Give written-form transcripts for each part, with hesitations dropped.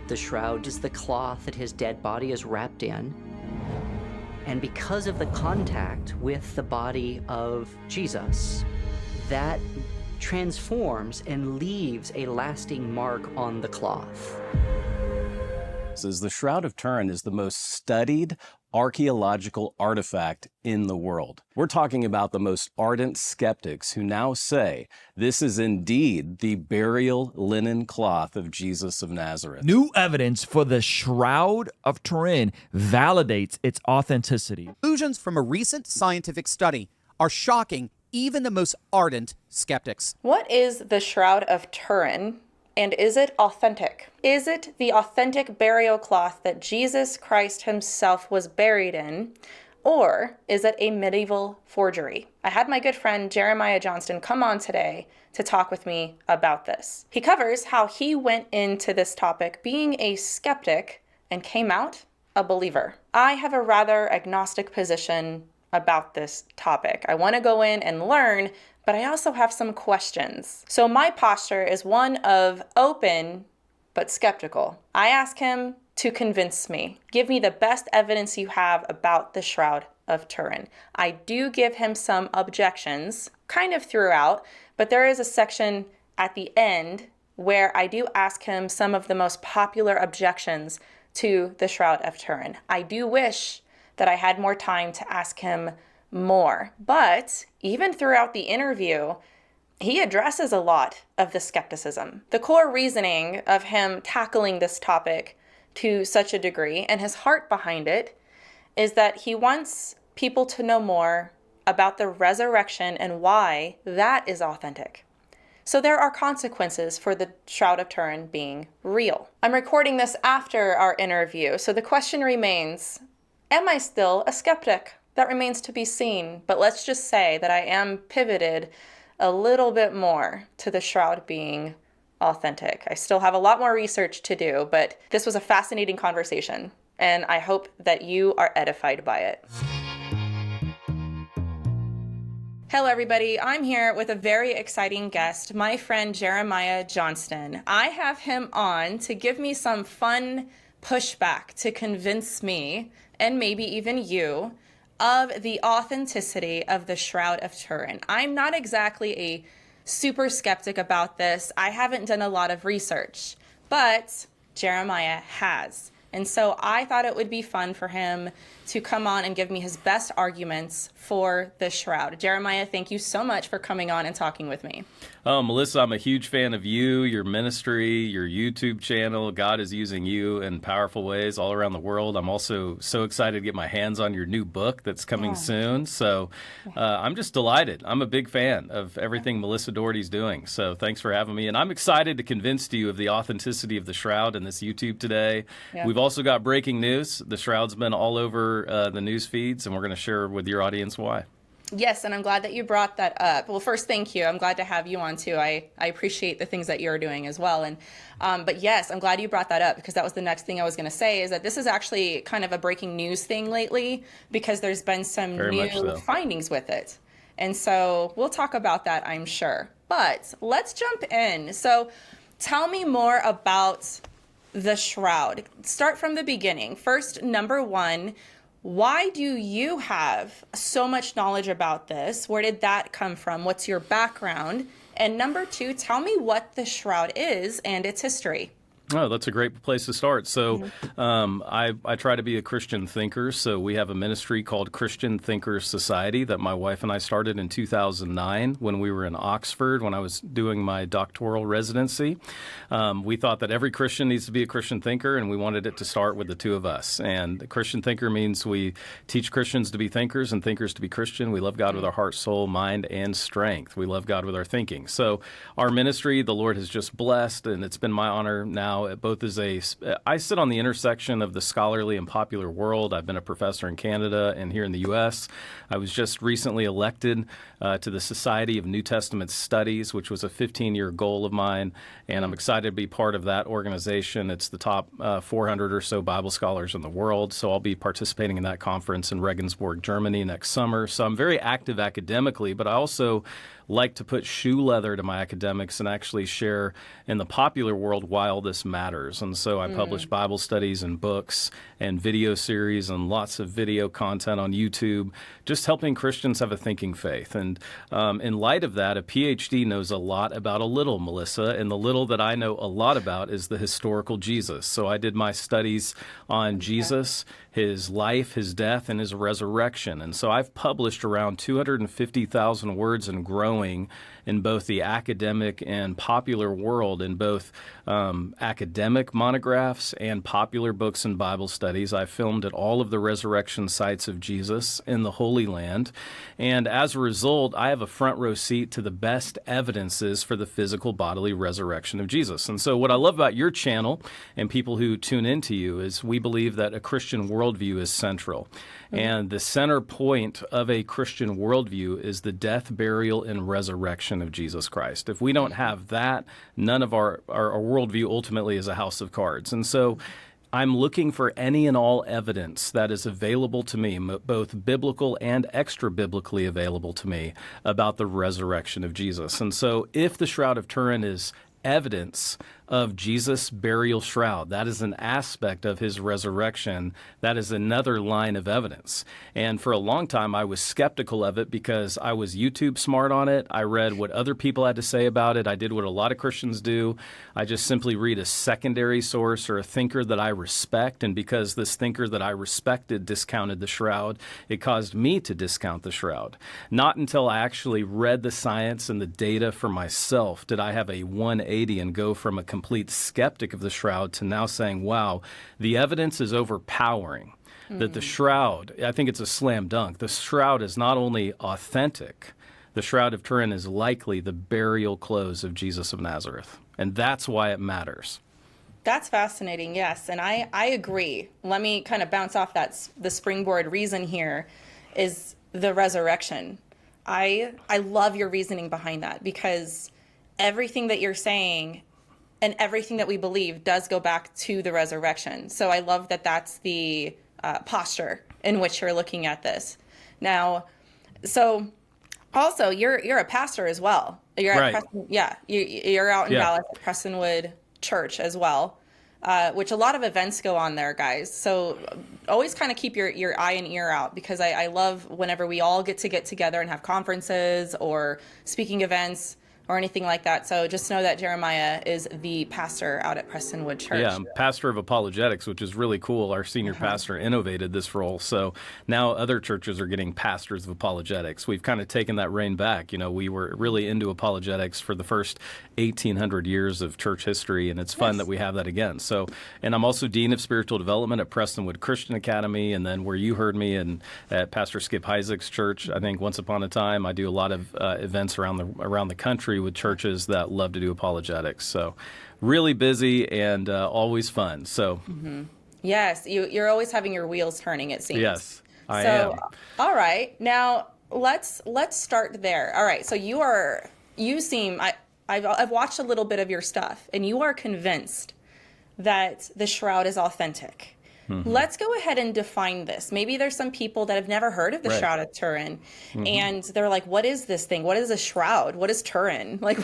The shroud is the cloth that his dead body is wrapped in. And because of the contact with the body of Jesus, that transforms and leaves a lasting mark on the cloth. The Shroud of Turin is the most studied archaeological artifact in the world. We're talking about the most ardent skeptics who now say this is indeed the burial linen cloth of Jesus of Nazareth. New evidence for the Shroud of Turin validates its authenticity. Conclusions from a recent scientific study are shocking even the most ardent skeptics. What is the Shroud of Turin? And is it authentic? Is it the authentic burial cloth that Jesus Christ himself was buried in? Or is it a medieval forgery? I had my good friend Jeremiah Johnston come on today to talk with me about this. He covers how he went into this topic being a skeptic and came out a believer. I have a rather agnostic position about this topic. I want to go in and learn, but I also have some questions. So my posture is one of open but skeptical. I ask him to convince me. Give me the best evidence you have about the Shroud of Turin. I do give him some objections, kind of throughout, but there is a section at the end where I do ask him some of the most popular objections to the Shroud of Turin. I do wish that I had more time to ask him more. But even throughout the interview, he addresses a lot of the skepticism. The core reasoning of him tackling this topic to such a degree and his heart behind it is that he wants people to know more about the resurrection and why that is authentic. So there are consequences for the Shroud of Turin being real. I'm recording this after our interview, so the question remains, am I still a skeptic? That remains to be seen, but let's just say that I am pivoted a little bit more to the shroud being authentic. I still have a lot more research to do, but this was a fascinating conversation, and I hope that you are edified by it. Hello, everybody. I'm here with a very exciting guest, my friend Jeremiah Johnston. I have him on to give me some fun pushback to convince me, and maybe even you, of the authenticity of the Shroud of Turin. I'm not exactly a super skeptic about this. I haven't done a lot of research, but Jeremiah has. And so I thought it would be fun for him to come on and give me his best arguments for the shroud. Jeremiah, thank you so much for coming on and talking with me. Melissa, I'm a huge fan of you, your ministry, your YouTube channel. God is using you in powerful ways all around the world. I'm also so excited to get my hands on your new book that's coming soon. So I'm just delighted. I'm a big fan of everything Melissa Dougherty's doing. So thanks for having me. And I'm excited to convince you of the authenticity of the shroud in this YouTube today. Yeah. We've also got breaking news. The shroud's been all over the news feeds, and we're going to share with your audience why. Yes, and I'm glad that you brought that up. Well, first, thank you. I'm glad to have you on, too. I appreciate the things that you're doing as well. And but yes, I'm glad you brought that up, because that was the next thing I was going to say, is that this is actually kind of a breaking news thing lately, because there's been some new findings with it. And so we'll talk about that, I'm sure. But let's jump in. So tell me more about the shroud. Start from the beginning. First, number one, why do you have so much knowledge about this? Where did that come from? What's your background? And number two, tell me what the shroud is and its history. Oh, that's a great place to start. So I try to be a Christian thinker. So we have a ministry called Christian Thinkers Society that my wife and I started in 2009 when we were in Oxford, when I was doing my doctoral residency. We thought that every Christian needs to be a Christian thinker, and we wanted it to start with the two of us. And a Christian thinker means we teach Christians to be thinkers and thinkers to be Christian. We love God with our heart, soul, mind, and strength. We love God with our thinking. So our ministry, the Lord has just blessed, and it's been my honor now. Both as I sit on the intersection of the scholarly and popular world. I've been a professor in Canada and here in the U.S. I was just recently elected to the Society of New Testament Studies, which was a 15-year goal of mine, and I'm excited to be part of that organization. It's the top 400 or so Bible scholars in the world, so I'll be participating in that conference in Regensburg, Germany next summer. So I'm very active academically, but I also like to put shoe leather to my academics and actually share in the popular world why all this matters. And so I publish Bible studies and books and video series and lots of video content on YouTube, just helping Christians have a thinking faith. And in light of that, a PhD knows a lot about a little, Melissa, and the little that I know a lot about is the historical Jesus. So I did my studies on Jesus, his life, his death, and his resurrection. And so I've published around 250,000 words and growing in both the academic and popular world, in both academic monographs and popular books and Bible studies. I filmed at all of the resurrection sites of Jesus in the Holy Land. And as a result, I have a front row seat to the best evidences for the physical bodily resurrection of Jesus. And so what I love about your channel and people who tune into you is we believe that a Christian worldview is central. And the center point of a Christian worldview is the death, burial, and resurrection of Jesus Christ. If we don't have that, none of our worldview ultimately is a house of cards. And so I'm looking for any and all evidence that is available to me, both biblical and extra-biblically available to me, about the resurrection of Jesus. And so if the Shroud of Turin is evidence of Jesus' burial shroud, that is an aspect of his resurrection. That is another line of evidence. And for a long time, I was skeptical of it because I was YouTube smart on it. I read what other people had to say about it. I did what a lot of Christians do. I just simply read a secondary source or a thinker that I respect. And because this thinker that I respected discounted the shroud, it caused me to discount the shroud. Not until I actually read the science and the data for myself did I have a 180 and go from a complete skeptic of the shroud to now saying, wow, the evidence is overpowering. That the shroud, I think it's a slam dunk. The shroud is not only authentic, the Shroud of Turin is likely the burial clothes of Jesus of Nazareth. And that's why it matters. That's fascinating, yes. And I agree. Let me kind of bounce off the springboard reason here is the resurrection. I love your reasoning behind that because everything that you're saying and everything that we believe does go back to the resurrection. So I love that that's the posture in which you're looking at this. Now, so also you're a pastor as well. You're right. at Preston, you're out in Dallas at Prestonwood Church as well, which a lot of events go on there, guys. So always kind of keep your eye and ear out because I love whenever we all get together and have conferences or speaking events or anything like that. So just know that Jeremiah is the pastor out at Prestonwood Church. Yeah, I'm pastor of apologetics, which is really cool. Our senior pastor innovated this role. So now other churches are getting pastors of apologetics. We've kind of taken that reign back. You know, we were really into apologetics for the first 1,800 years of church history, and it's fun that we have that again. So, and I'm also Dean of Spiritual Development at Prestonwood Christian Academy, and then where you heard me at Pastor Skip Isaac's church, I think once upon a time, I do a lot of events around the country with churches that love to do apologetics. So really busy and always fun. So yes, you're always having your wheels turning, it seems. Yes, I am. All right. Now let's start there. All right. So I've watched a little bit of your stuff and you are convinced that the shroud is authentic. Let's go ahead and define this. Maybe there's some people that have never heard of the Shroud of Turin, and they're like, what is this thing? What is a shroud? What is Turin? Like,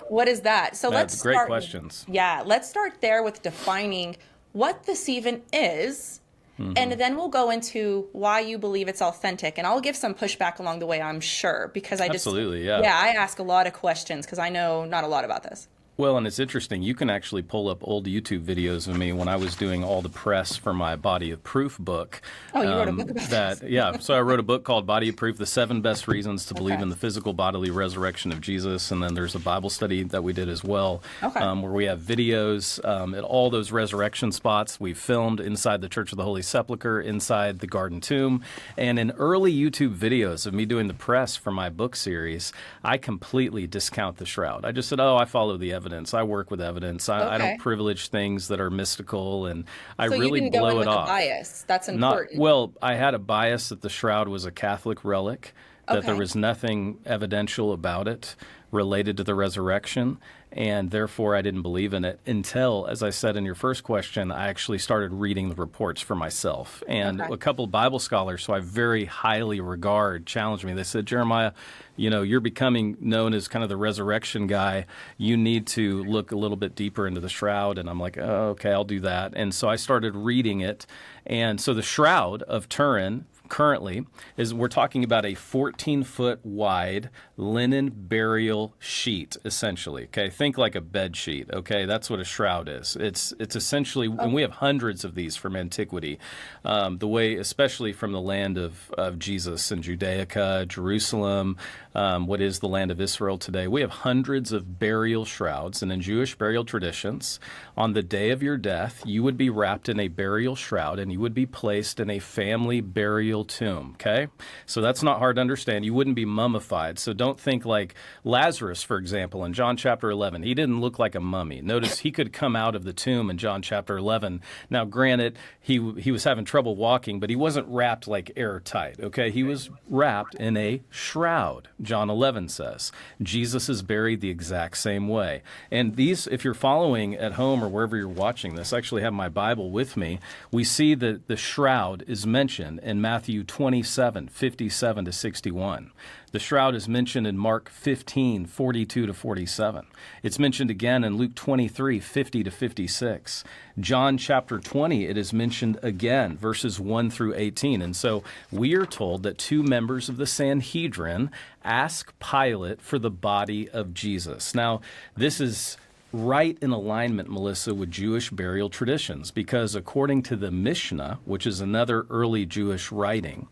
what is that? So That's great questions. Yeah, let's start there with defining what this even is, and then we'll go into why you believe it's authentic. And I'll give some pushback along the way, I'm sure, because I ask a lot of questions because I know not a lot about this. Well, and it's interesting. You can actually pull up old YouTube videos of me when I was doing all the press for my Body of Proof book. Oh, you wrote a book about that? Yeah. So I wrote a book called Body of Proof, The 7 Best Reasons to Believe in the Physical Bodily Resurrection of Jesus. And then there's a Bible study that we did as well, where we have videos at all those resurrection spots. We filmed inside the Church of the Holy Sepulchre, inside the Garden Tomb. And in early YouTube videos of me doing the press for my book series, I completely discount the shroud. I just said, I follow the evidence. I work with evidence. I don't privilege things that are mystical, and I really you didn't blow go in it with off. A bias. That's important. Well, I had a bias that the shroud was a Catholic relic, that there was nothing evidential about it. related to the resurrection, and therefore I didn't believe in it until, as I said in your first question, I actually started reading the reports for myself. And a couple of Bible scholars who I very highly regard challenged me. They said, Jeremiah, you're becoming known as kind of the resurrection guy. You need to look a little bit deeper into the shroud. And I'm like, oh, okay, I'll do that. And so I started reading it. And so the Shroud of Turin currently we're talking about a 14-foot wide linen burial sheet, essentially. Okay, think like a bed sheet. Okay, that's what a shroud is. It's essentially, and we have hundreds of these from antiquity. The way, especially from the land of Jesus and Judaica, Jerusalem, what is the land of Israel today. We have hundreds of burial shrouds, and in Jewish burial traditions, on the day of your death, you would be wrapped in a burial shroud, and you would be placed in a family burial tomb, okay? So that's not hard to understand. You wouldn't be mummified. So don't think like Lazarus, for example, in John chapter 11. He didn't look like a mummy. Notice he could come out of the tomb in John chapter 11. Now, granted, he was having trouble walking, but he wasn't wrapped like airtight, okay? He was wrapped in a shroud, John 11 says. Jesus is buried the exact same way. And these, if you're following at home or wherever you're watching this, I actually have my Bible with me. We see that the shroud is mentioned in Matthew 27, 57 to 61. The shroud is mentioned in Mark 15, 42 to 47. It's mentioned again in Luke 23, 50 to 56. John chapter 20, it is mentioned again, verses 1 through 18. And so we are told that two members of the Sanhedrin ask Pilate for the body of Jesus. Now, this is right in alignment, Melissa, with Jewish burial traditions, because according to the Mishnah, which is another early Jewish writing,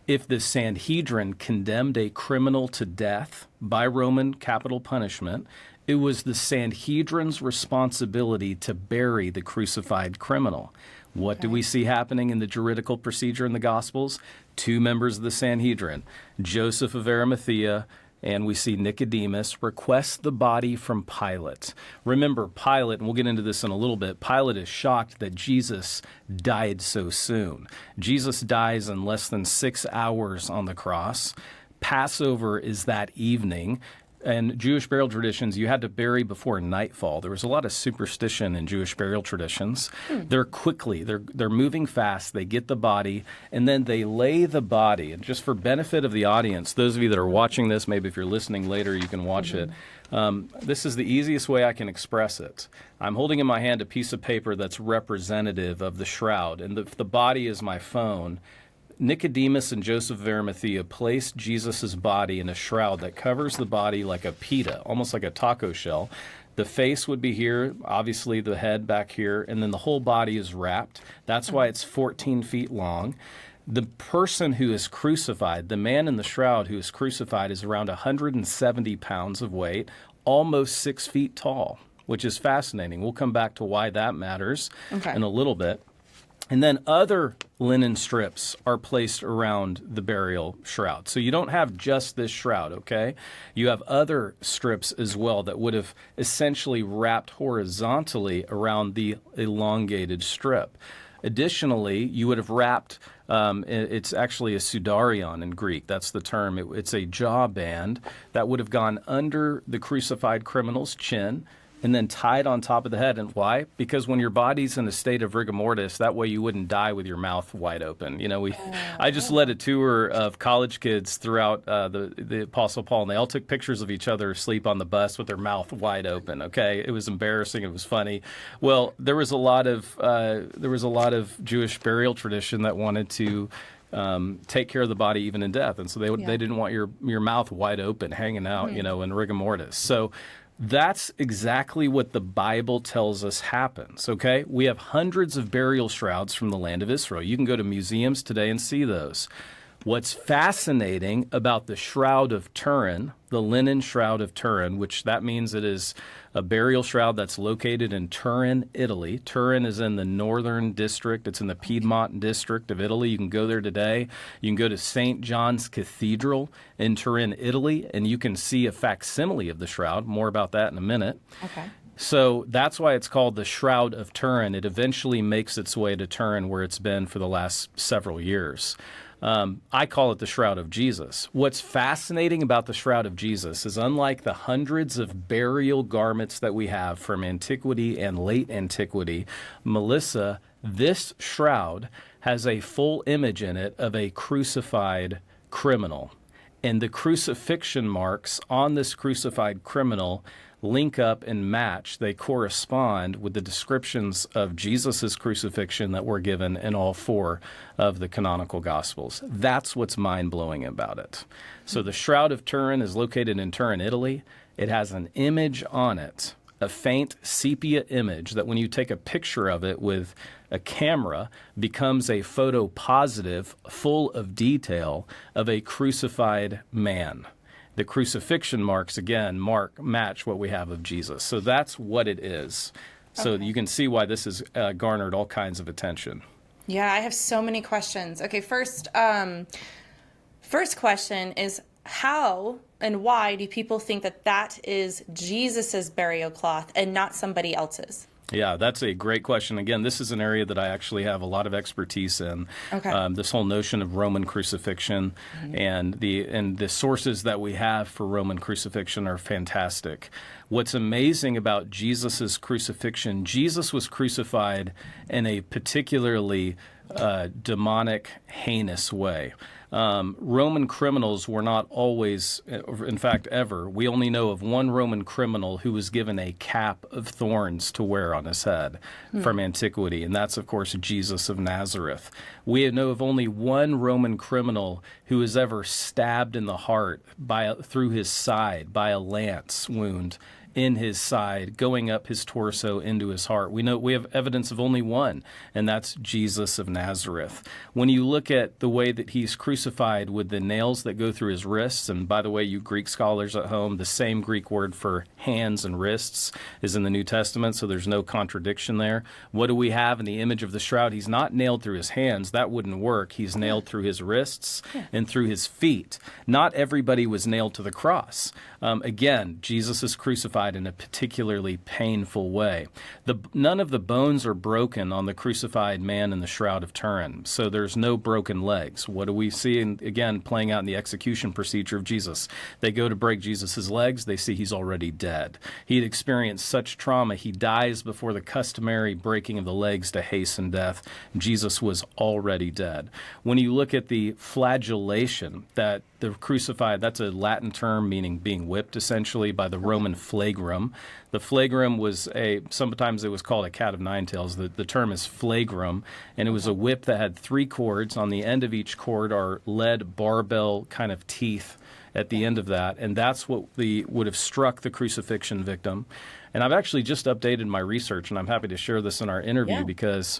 if the Sanhedrin condemned a criminal to death by Roman capital punishment, it was the Sanhedrin's responsibility to bury the crucified criminal. What do we see happening in the juridical procedure in the Gospels? Two members of the Sanhedrin, Joseph of Arimathea, and we see Nicodemus request the body from Pilate. Remember, Pilate, and we'll get into this in a little bit, Pilate is shocked that Jesus died so soon. Jesus dies in less than 6 hours on the cross. Passover is that evening. And Jewish burial traditions, you had to bury before nightfall. There was a lot of superstition in Jewish burial traditions. They're moving fast. They get the body, and then they lay the body. And just for benefit of the audience, those of you that are watching this, maybe if you're listening later, you can watch it. This is the easiest way I can express it. I'm holding in my hand a piece of paper that's representative of the shroud, and the body is my phone. Nicodemus and Joseph of Arimathea placed Jesus' body in a shroud that covers the body like a pita, almost like a taco shell. The face would be here, obviously the head back here, and then the whole body is wrapped. That's why it's 14 feet long. The person who is crucified, the man in the shroud who is crucified, is around 170 pounds of weight, almost 6 feet tall, which is fascinating. We'll come back to why that matters in a little bit. And then other linen strips are placed around the burial shroud. So you don't have just this shroud, okay? You have other strips as well that would have essentially wrapped horizontally around the elongated strip. Additionally, you would have wrapped, it's actually a sudarion in Greek, that's the term. It's a jaw band that would have gone under the crucified criminal's chin and then tied on top of the head. And why? Because when your body's in a state of rigor mortis, that way you wouldn't die with your mouth wide open. I just led a tour of college kids throughout the Apostle Paul, and they all took pictures of each other asleep on the bus with their mouth wide open. Okay, it was embarrassing. It was funny. Well, there was a lot of Jewish burial tradition that wanted to take care of the body even in death, and so they didn't want your mouth wide open, hanging out, in rigor mortis. So that's exactly what the Bible tells us happens, okay? We have hundreds of burial shrouds from the land of Israel. You can go to museums today and see those. What's fascinating about the Shroud of Turin, the linen Shroud of Turin, which that means it is a burial shroud that's located in Turin, Italy. Turin is in the northern district. It's in the Piedmont district of Italy. You can go there today. You can go to St. John's Cathedral in Turin, Italy, and you can see a facsimile of the shroud. More about that in a minute. Okay. So that's why it's called the Shroud of Turin. It eventually makes its way to Turin, where it's been for the last several years. I call it the Shroud of Jesus. What's fascinating about the Shroud of Jesus is, unlike the hundreds of burial garments that we have from antiquity and late antiquity, Melissa, this shroud has a full image in it of a crucified criminal. And the crucifixion marks on this crucified criminal link up and match. They correspond with the descriptions of Jesus' crucifixion that were given in all 4 of the canonical Gospels. That's what's mind-blowing about it. So the Shroud of Turin is located in Turin, Italy. It has an image on it, a faint sepia image that when you take a picture of it with a camera becomes a photo positive, full of detail of a crucified man. The crucifixion marks, again, match what we have of Jesus. So that's what it is. So you can see why this has garnered all kinds of attention. Yeah, I have so many questions. Okay, first question is, how and why do people think that that is Jesus's burial cloth and not somebody else's? Yeah, that's a great question. Again, this is an area that I actually have a lot of expertise in. Okay. This whole notion of Roman crucifixion, and the sources that we have for Roman crucifixion are fantastic. What's amazing about Jesus' crucifixion, Jesus was crucified in a particularly demonic, heinous way. Roman criminals were not always, in fact, ever. We only know of one Roman criminal who was given a cap of thorns to wear on his head from antiquity, and that's, of course, Jesus of Nazareth. We know of only one Roman criminal who was ever stabbed in the heart through his side by a lance wound in his side, going up his torso into his heart. We have evidence of only one, and that's Jesus of Nazareth. When you look at the way that he's crucified with the nails that go through his wrists, and by the way, you Greek scholars at home, the same Greek word for hands and wrists is in the New Testament, so there's no contradiction there. What do we have in the image of the shroud? He's not nailed through his hands. That wouldn't work. He's nailed through his wrists and through his feet. Not everybody was nailed to the cross. Again, Jesus is crucified in a particularly painful way. None of the bones are broken on the crucified man in the Shroud of Turin, so there's no broken legs. What do we see, again, playing out in the execution procedure of Jesus? They go to break Jesus' legs. They see he's already dead. He had experienced such trauma, he dies before the customary breaking of the legs to hasten death. Jesus was already dead. When you look at the flagellation, that the crucified, that's a Latin term meaning being whipped, essentially, by the Roman flagrum. The flagrum was sometimes it was called a cat of nine tails. The term is flagrum, and it was a whip that had 3 cords. On the end of each cord are lead barbell kind of teeth at the end of that, and that's what would have struck the crucifixion victim. And I've actually just updated my research, and I'm happy to share this in our interview because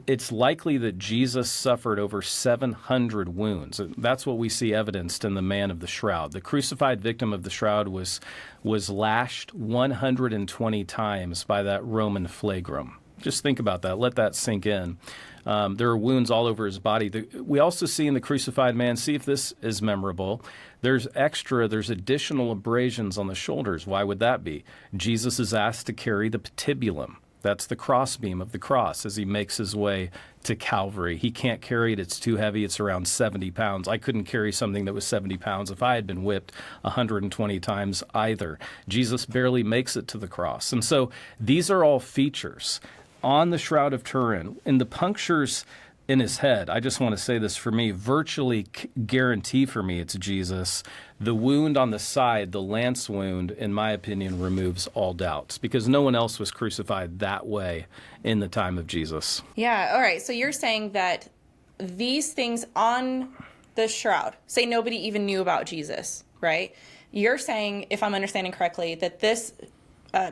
it's likely that Jesus suffered over 700 wounds. That's what we see evidenced in the man of the shroud. The crucified victim of the shroud was lashed 120 times by that Roman flagrum. Just think about that. Let that sink in. There are wounds all over his body. We also see in the crucified man, see if this is memorable, there's additional abrasions on the shoulders. Why would that be? Jesus is asked to carry the patibulum. That's the crossbeam of the cross as he makes his way to Calvary. He can't carry it. It's too heavy. It's around 70 pounds. I couldn't carry something that was 70 pounds if I had been whipped 120 times either. Jesus barely makes it to the cross. And so these are all features on the Shroud of Turin. In the punctures in his head, I just want to say this, for me, virtually guarantee for me it's Jesus. The wound on the side, the lance wound, in my opinion, removes all doubts because no one else was crucified that way in the time of Jesus. Yeah, all right. So you're saying that these things on the shroud, say nobody even knew about Jesus, right? You're saying, if I'm understanding correctly, that this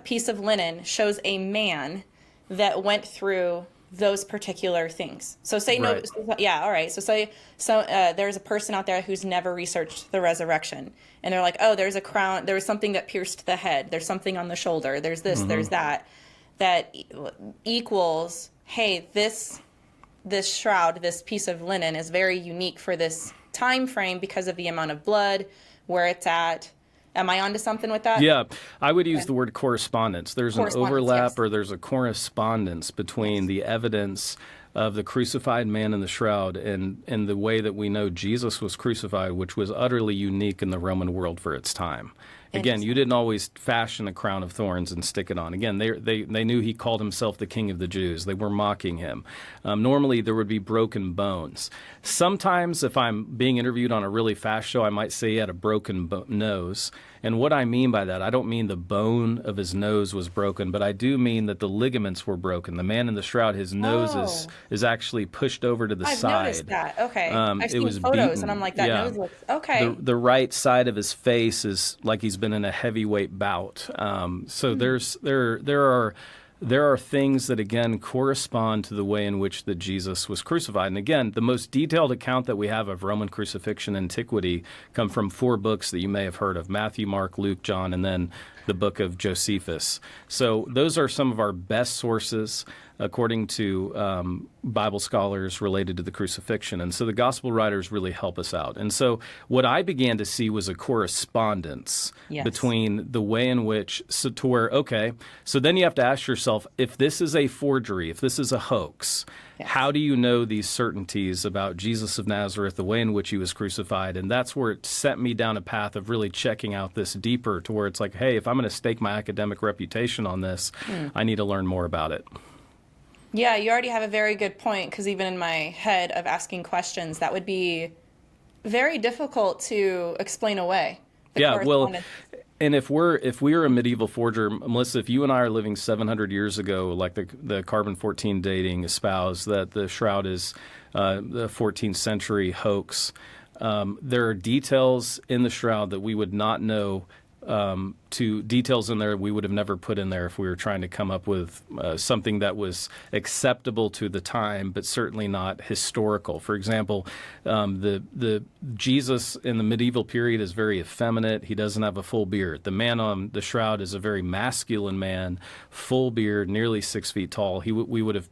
piece of linen shows a man that went through those particular things. So say right. all right. So say there's a person out there who's never researched the resurrection, and they're like, oh, there's a crown, there was something that pierced the head, there's something on the shoulder, there's this, there's that equals, hey, this shroud, this piece of linen is very unique for this time frame because of the amount of blood, where it's at. Am I onto something with that? Yeah, I would use the word correspondence. There's an overlap yes. or there's a correspondence between the evidence of the crucified man in the shroud and the way that we know Jesus was crucified, which was utterly unique in the Roman world for its time. Again, you didn't always fashion a crown of thorns and stick it on. Again, they knew he called himself the King of the Jews. They were mocking him. Normally, there would be broken bones. Sometimes, if I'm being interviewed on a really fast show, I might say he had a broken nose. And what I mean by that, I don't mean the bone of his nose was broken, but I do mean that the ligaments were broken. The man in the shroud, his nose is actually pushed over to the side. I've noticed that. Okay. I've seen photos, beaten. and I'm like, that nose looks okay. The right side of his face is like he's been in a heavyweight bout. So there are things that, again, correspond to the way in which that Jesus was crucified. And again, the most detailed account that we have of Roman crucifixion antiquity come from 4 books that you may have heard of: Matthew, Mark, Luke, John, and then the book of Josephus. So those are some of our best sources, according to Bible scholars, related to the crucifixion. And so the gospel writers really help us out. And so what I began to see was a correspondence between the way in which, so then you have to ask yourself, if this is a forgery, if this is a hoax, how do you know these certainties about Jesus of Nazareth, the way in which he was crucified? And that's where it set me down a path of really checking out this deeper, to where it's like, hey, if I'm going to stake my academic reputation on this, I need to learn more about it. Yeah, you already have a very good point, because even in my head of asking questions, that would be very difficult to explain away. And if we are a medieval forger, Melissa, if you and I are living 700 years ago, like the carbon-14 dating espoused that the shroud is the 14th century hoax, there are details in the shroud that we would not know, details in there we would have never put in there if we were trying to come up with something that was acceptable to the time, but certainly not historical. For example, the Jesus in the medieval period is very effeminate. He doesn't have a full beard. The man on the shroud is a very masculine man, full beard, nearly 6 feet tall. We would have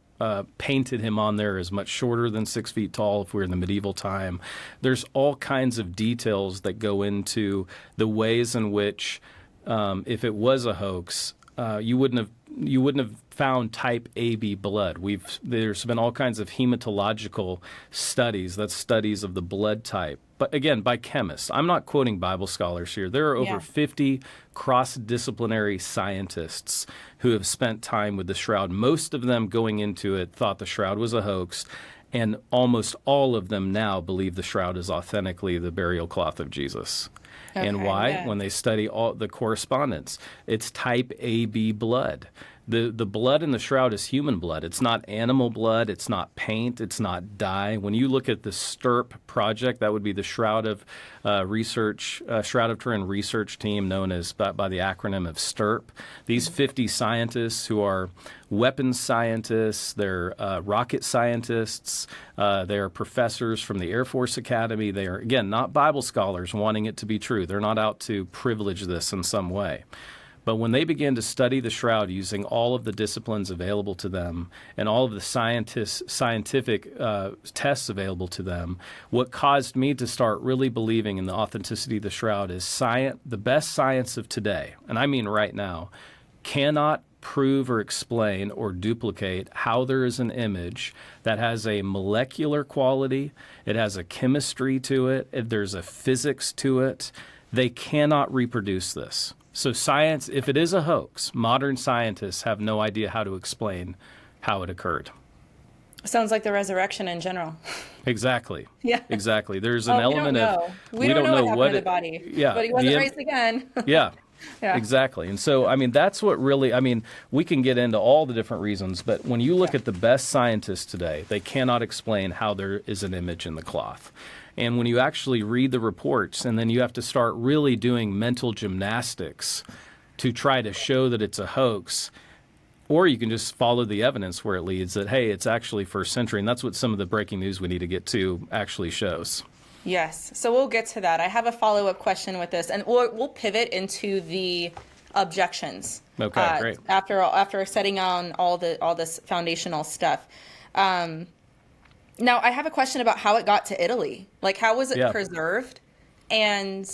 painted him on there as much shorter than 6 feet tall if we're in the medieval time. There's all kinds of details that go into the ways in which, if it was a hoax, you wouldn't have found type AB blood. There's been all kinds of hematological studies, that's studies of the blood type, but again, by chemists. I'm not quoting Bible scholars here. There are over 50 cross-disciplinary scientists who have spent time with the shroud. Most of them going into it thought the shroud was a hoax, and almost all of them now believe the shroud is authentically the burial cloth of Jesus. And why? Yeah. When they study all the correspondence, it's type AB blood. The blood in the shroud is human blood. It's not animal blood. It's not paint. It's not dye. When you look at the STIRP project, that would be the Shroud of Turin research team, known as by the acronym of STIRP. These 50 scientists who are weapons scientists, they're rocket scientists, they're professors from the Air Force Academy. They are, again, not Bible scholars wanting it to be true. They're not out to privilege this in some way. But when they began to study the shroud using all of the disciplines available to them and all of the scientific tests available to them, what caused me to start really believing in the authenticity of the shroud is the best science of today, and I mean right now, cannot prove or explain or duplicate how there is an image that has a molecular quality, it has a chemistry to it, there's a physics to it. They cannot reproduce this. So science, if it is a hoax, modern scientists have no idea how to explain how it occurred. Sounds like the resurrection in general. Exactly. Yeah. Exactly. There's an element of we don't know what happened to the body. Yeah. But he wasn't raised again. Yeah. Exactly. And so, I mean, that's what really, we can get into all the different reasons, but when you look at the best scientists today, they cannot explain how there is an image in the cloth. And when you actually read the reports, and then you have to start really doing mental gymnastics to try to show that it's a hoax, or you can just follow the evidence where it leads that, hey, it's actually first century. And that's what some of the breaking news we need to get to actually shows. Yes. So we'll get to that. I have a follow-up question with this, and we'll pivot into the objections. Okay, great. After setting on all this foundational stuff. Now, I have a question about how it got to Italy. Like, how was it preserved? And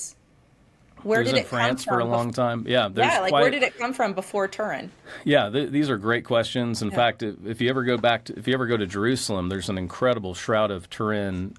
Where It was did in it France come for from? a long time. Yeah, there's Where did it come from before Turin? Yeah, these are great questions. In fact, if you ever go to Jerusalem, there's an incredible Shroud of Turin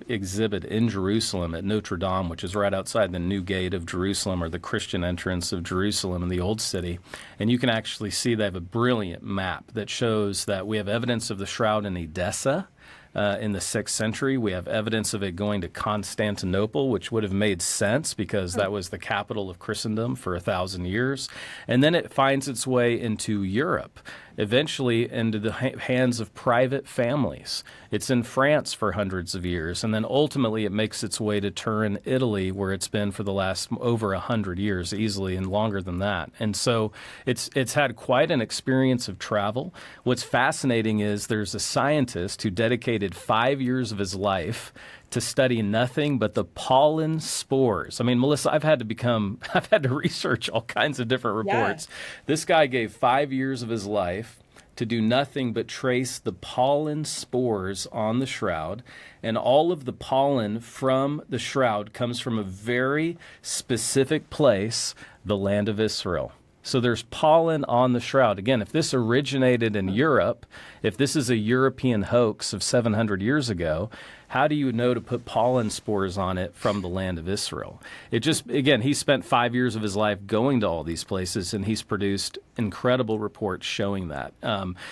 exhibit in Jerusalem at Notre Dame, which is right outside the new gate of Jerusalem, or the Christian entrance of Jerusalem in the Old City. And you can actually see they have a brilliant map that shows that we have evidence of the shroud in Edessa. In the 6th century. We have evidence of it going to Constantinople, which would have made sense because that was the capital of Christendom for 1,000 years. And then it finds its way into Europe, eventually into the hands of private families. It's in France for hundreds of years, and then ultimately it makes its way to Turin, Italy, where it's been for the last over 100 years, easily, and longer than that. And so it's had quite an experience of travel. What's fascinating is there's a scientist who dedicated 5 years of his life to study nothing but the pollen spores. I mean, Melissa, I've had to research all kinds of different reports. Yeah. This guy gave 5 years of his life to do nothing but trace the pollen spores on the shroud. And all of the pollen from the shroud comes from a very specific place, the land of Israel. So there's pollen on the shroud. Again, if this originated in Europe, if this is a European hoax of 700 years ago, how do you know to put pollen spores on it from the land of Israel? It just, again, he spent 5 years of his life going to all these places, and he's produced incredible reports showing that.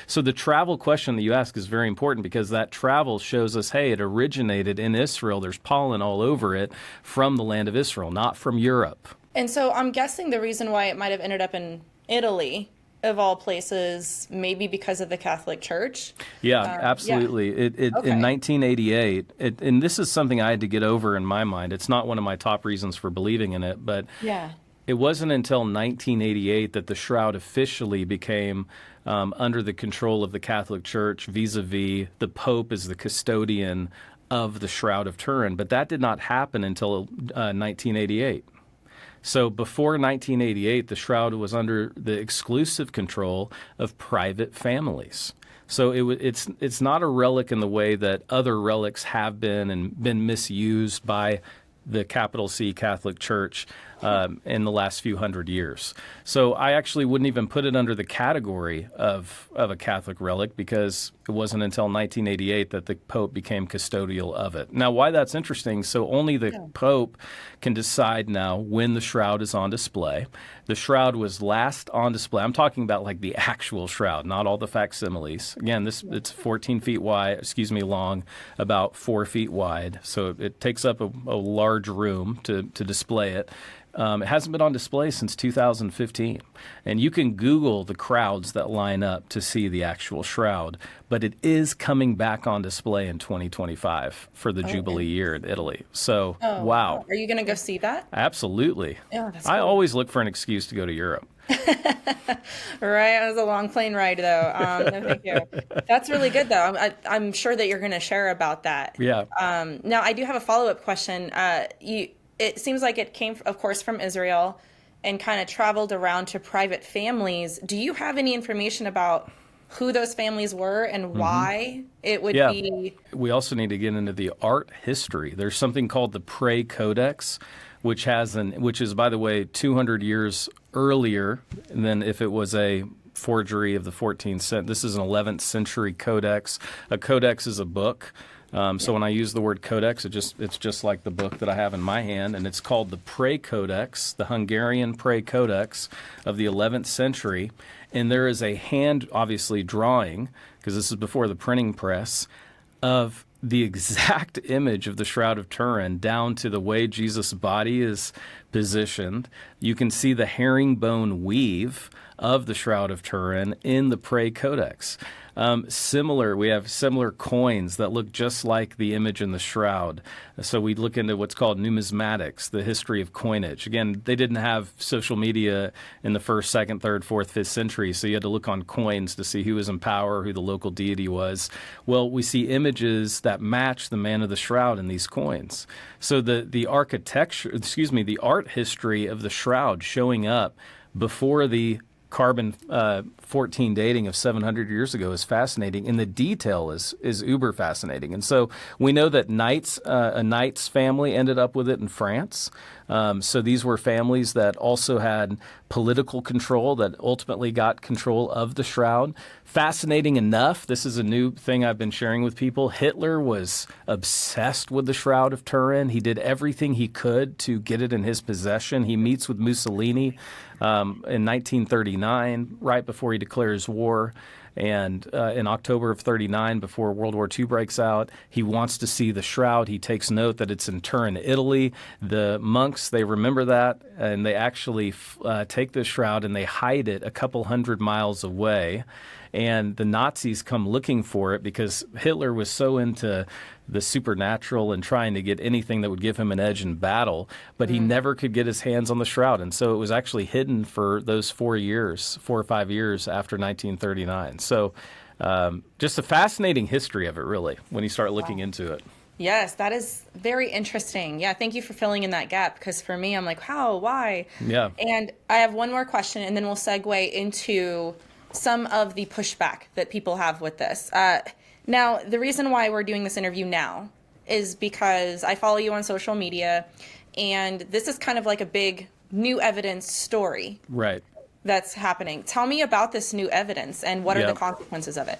So the travel question that you ask is very important, because that travel shows us, hey, it originated in Israel. There's pollen all over it from the land of Israel, not from Europe. And so I'm guessing the reason why it might have ended up in Italy, of all places, maybe because of the Catholic Church. Yeah, absolutely. Yeah. In 1988, and this is something I had to get over in my mind. It's not one of my top reasons for believing in it, but it wasn't until 1988 that the shroud officially became under the control of the Catholic Church, vis-a-vis the Pope as the custodian of the Shroud of Turin. But that did not happen until 1988. So before 1988, the shroud was under the exclusive control of private families. So it's not a relic in the way that other relics have been and been misused by the capital C Catholic Church in the last few hundred years. So I actually wouldn't even put it under the category of a Catholic relic, because it wasn't until 1988 that the Pope became custodial of it. Now, why that's interesting, so only the Pope can decide now when the shroud is on display. The shroud was last on display. I'm talking about like the actual shroud, not all the facsimiles. Again, it's 14 feet long, about 4 feet wide. So it takes up a large room to display it. It hasn't been on display since 2015. And you can Google the crowds that line up to see the actual shroud, but it is coming back on display in 2025 for the Jubilee year in Italy. So, wow. Are you going to go see that? Absolutely. Yeah, that's cool. I always look for an excuse to go to Europe. Right. It was a long plane ride, though. No, thank you. That's really good, though. I'm sure that you're going to share about that. Yeah. Now, I do have a follow-up question. It seems like it came, of course, from Israel and kind of traveled around to private families. Do you have any information about who those families were and why it would be? We also need to get into the art history. There's something called the Prayer Codex, which is, by the way, 200 years earlier than if it was a forgery of the 14th century. This is an 11th century codex. A codex is a book. So when I use the word codex, it's just like the book that I have in my hand, and it's called the Prayer Codex, the Hungarian Prayer Codex of the 11th century. And there is a hand, obviously, drawing, because this is before the printing press, of the exact image of the Shroud of Turin down to the way Jesus' body is positioned. You can see the herringbone weave of the Shroud of Turin in the Prayer Codex. We have similar coins that look just like the image in the shroud. So we look into what's called numismatics, the history of coinage. Again, they didn't have social media in the 1st, 2nd, 3rd, 4th, 5th century, so you had to look on coins to see who was in power, who the local deity was. Well, we see images that match the man of the shroud in these coins. So the art history of the shroud showing up before the carbon 14 dating of 700 years ago is fascinating, and the detail is uber fascinating. And so we know that a Knight's family ended up with it in France. So these were families that also had political control that ultimately got control of the shroud. Fascinating enough, this is a new thing I've been sharing with people. Hitler was obsessed with the Shroud of Turin. He did everything he could to get it in his possession. He meets with Mussolini in 1939, right before he declares war. And in October of 39, before World War II breaks out, he wants to see the shroud. He takes note that it's in Turin, Italy. The monks, they remember that, and they actually take the shroud and they hide it a couple hundred miles away. And the Nazis come looking for it because Hitler was so into the supernatural and trying to get anything that would give him an edge in battle, but he never could get his hands on the shroud. And so it was actually hidden for those 4 or 5 years after 1939. So just a fascinating history of it, really, when you start looking into it. Yes, that is very interesting. Yeah, thank you for filling in that gap, because for me, I'm like, how, why? Yeah. And I have one more question, and then we'll segue into some of the pushback that people have with this. Now, the reason why we're doing this interview now is because I follow you on social media, and this is kind of like a big new evidence story Right. that's happening. Tell me about this new evidence and what are the consequences of it?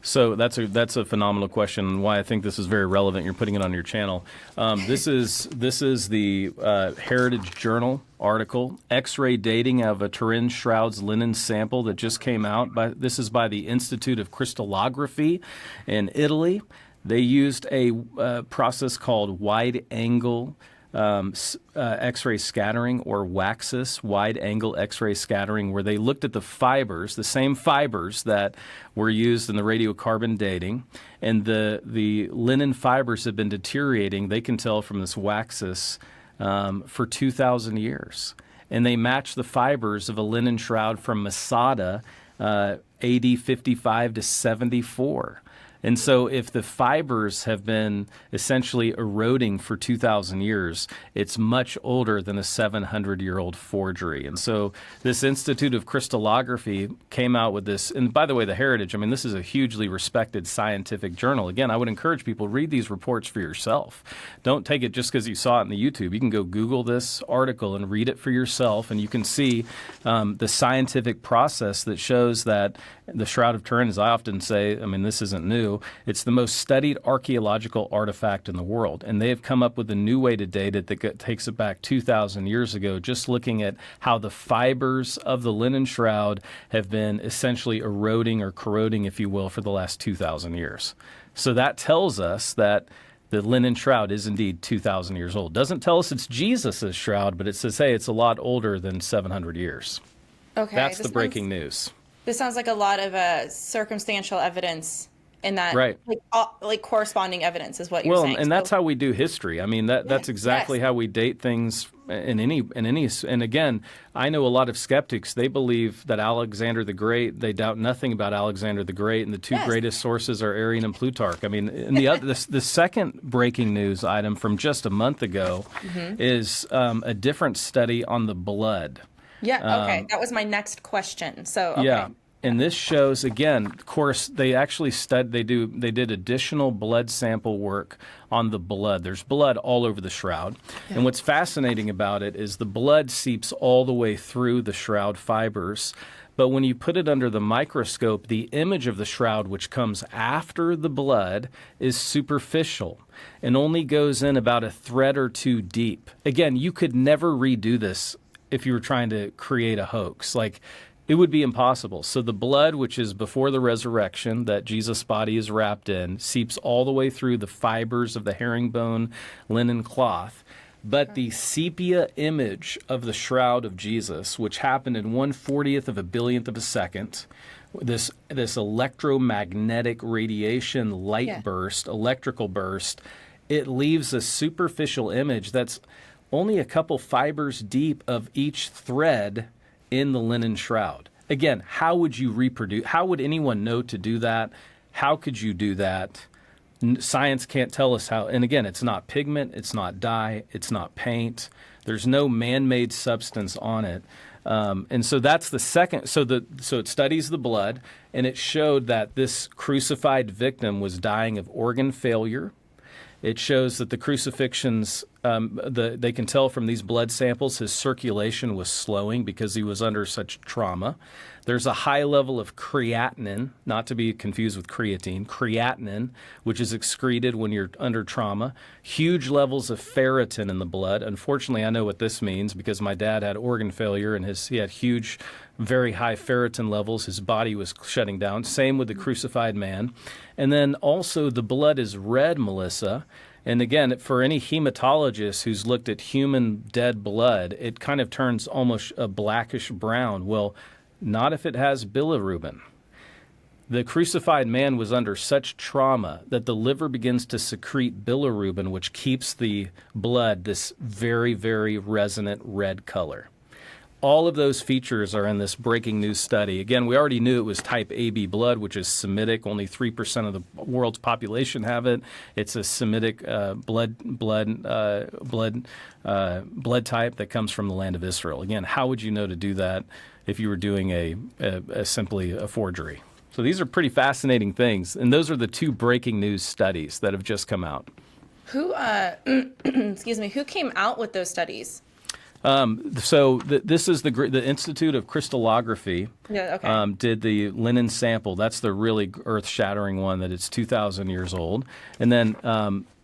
So that's a phenomenal question, and why I think this is very relevant. You're putting it on your channel. This is the Heritage Journal article, X-ray dating of a Turin shroud's linen sample that just came out. This is by the Institute of Crystallography in Italy. They used a process called wide-angle X-ray scattering, or WAXIS, wide-angle X-ray scattering, where they looked at the fibers, the same fibers that were used in the radiocarbon dating, and the linen fibers have been deteriorating, they can tell from this WAXIS, for 2,000 years. And they match the fibers of a linen shroud from Masada, AD 55 to 74. And so if the fibers have been essentially eroding for 2,000 years, it's much older than a 700-year-old forgery. And so this Institute of Crystallography came out with this. And by the way, the Heritage, I mean, this is a hugely respected scientific journal. Again, I would encourage people to read these reports for yourself. Don't take it just because you saw it in the YouTube. You can go Google this article and read it for yourself, and you can see the scientific process that shows that the Shroud of Turin, as I often say, I mean, this isn't new. It's the most studied archaeological artifact in the world, and they have come up with a new way to date it that takes it back 2,000 years ago, just looking at how the fibers of the linen shroud have been essentially eroding or corroding, if you will, for the last 2,000 years. So that tells us that the linen shroud is indeed 2,000 years old. Doesn't tell us it's Jesus' shroud, but it says, hey, it's a lot older than 700 years. Okay. That's the breaking news. This sounds like a lot of circumstantial evidence in that, right. like corresponding evidence is what you're saying. Well, and that's how we do history. I mean, that's exactly how we date things in any. And again, I know a lot of skeptics. They believe that Alexander the Great. They doubt nothing about Alexander the Great, and the two greatest sources are Arian and Plutarch. I mean, and the second breaking news item from just a month ago is a different study on the blood. Yeah. Okay. That was my next question. So. Okay. Yeah. And this shows, again, of course, they actually they did additional blood sample work on the blood. There's blood all over the shroud. Yeah. And what's fascinating about it is the blood seeps all the way through the shroud fibers. But when you put it under the microscope, the image of the shroud, which comes after the blood, is superficial and only goes in about a thread or two deep. Again, you could never redo this if you were trying to create a hoax. It would be impossible. So the blood, which is before the resurrection that Jesus' body is wrapped in, seeps all the way through the fibers of the herringbone linen cloth. But the sepia image of the shroud of Jesus, which happened in 1/40th of a billionth of a second, this electromagnetic radiation light burst, electrical burst, it leaves a superficial image that's only a couple fibers deep of each thread in the linen shroud. Again, how would you reproduce? How would anyone know to do that? How could you do that? Science can't tell us how. And again, it's not pigment, it's not dye, it's not paint. There's no man-made substance on it. And so that's the second. So it studies the blood, and it showed that this crucified victim was dying of organ failure. It shows that the crucifixions, they can tell from these blood samples his circulation was slowing because he was under such trauma. There's a high level of creatinine, not to be confused with creatinine, which is excreted when you're under trauma. Huge levels of ferritin in the blood. Unfortunately, I know what this means because my dad had organ failure and he had huge, very high ferritin levels. His body was shutting down. Same with the crucified man. And then also the blood is red, Melissa. And again, for any hematologist who's looked at human dead blood, it kind of turns almost a blackish brown. Well, not if it has bilirubin. The crucified man was under such trauma that the liver begins to secrete bilirubin, which keeps the blood this very, very resonant red color. All of those features are in this breaking news study. Again, we already knew it was type AB blood, which is Semitic. Only 3% of the world's population have it. It's a Semitic blood type that comes from the land of Israel. Again, how would you know to do that if you were doing simply a forgery? So these are pretty fascinating things, and those are the two breaking news studies that have just come out. Who, excuse me, who came out with those studies? This is the Institute of Crystallography. Yeah, okay. Did the linen sample. That's the really earth-shattering one that it's 2,000 years old. And then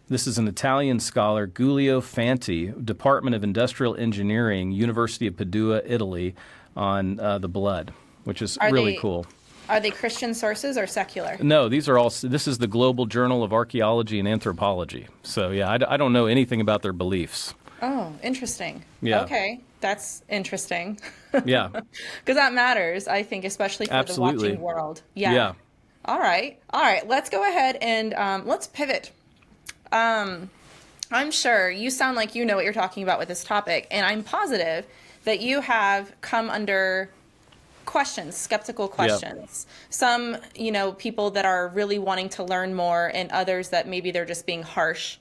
this is an Italian scholar, Giulio Fanti, Department of Industrial Engineering, University of Padua, Italy, on the blood, which is really cool. Are they Christian sources or secular? No, these are all. This is the Global Journal of Archaeology and Anthropology. So yeah, I don't know anything about their beliefs. Oh, interesting. Yeah. Okay, that's interesting. Yeah. Because that matters, I think, especially for the watching world. Yeah. Yeah. All right. Let's go ahead and let's pivot. I'm sure you sound like you know what you're talking about with this topic, and I'm positive that you have come under questions, skeptical questions. Yeah. Some, people that are really wanting to learn more, and others that maybe they're just being harsh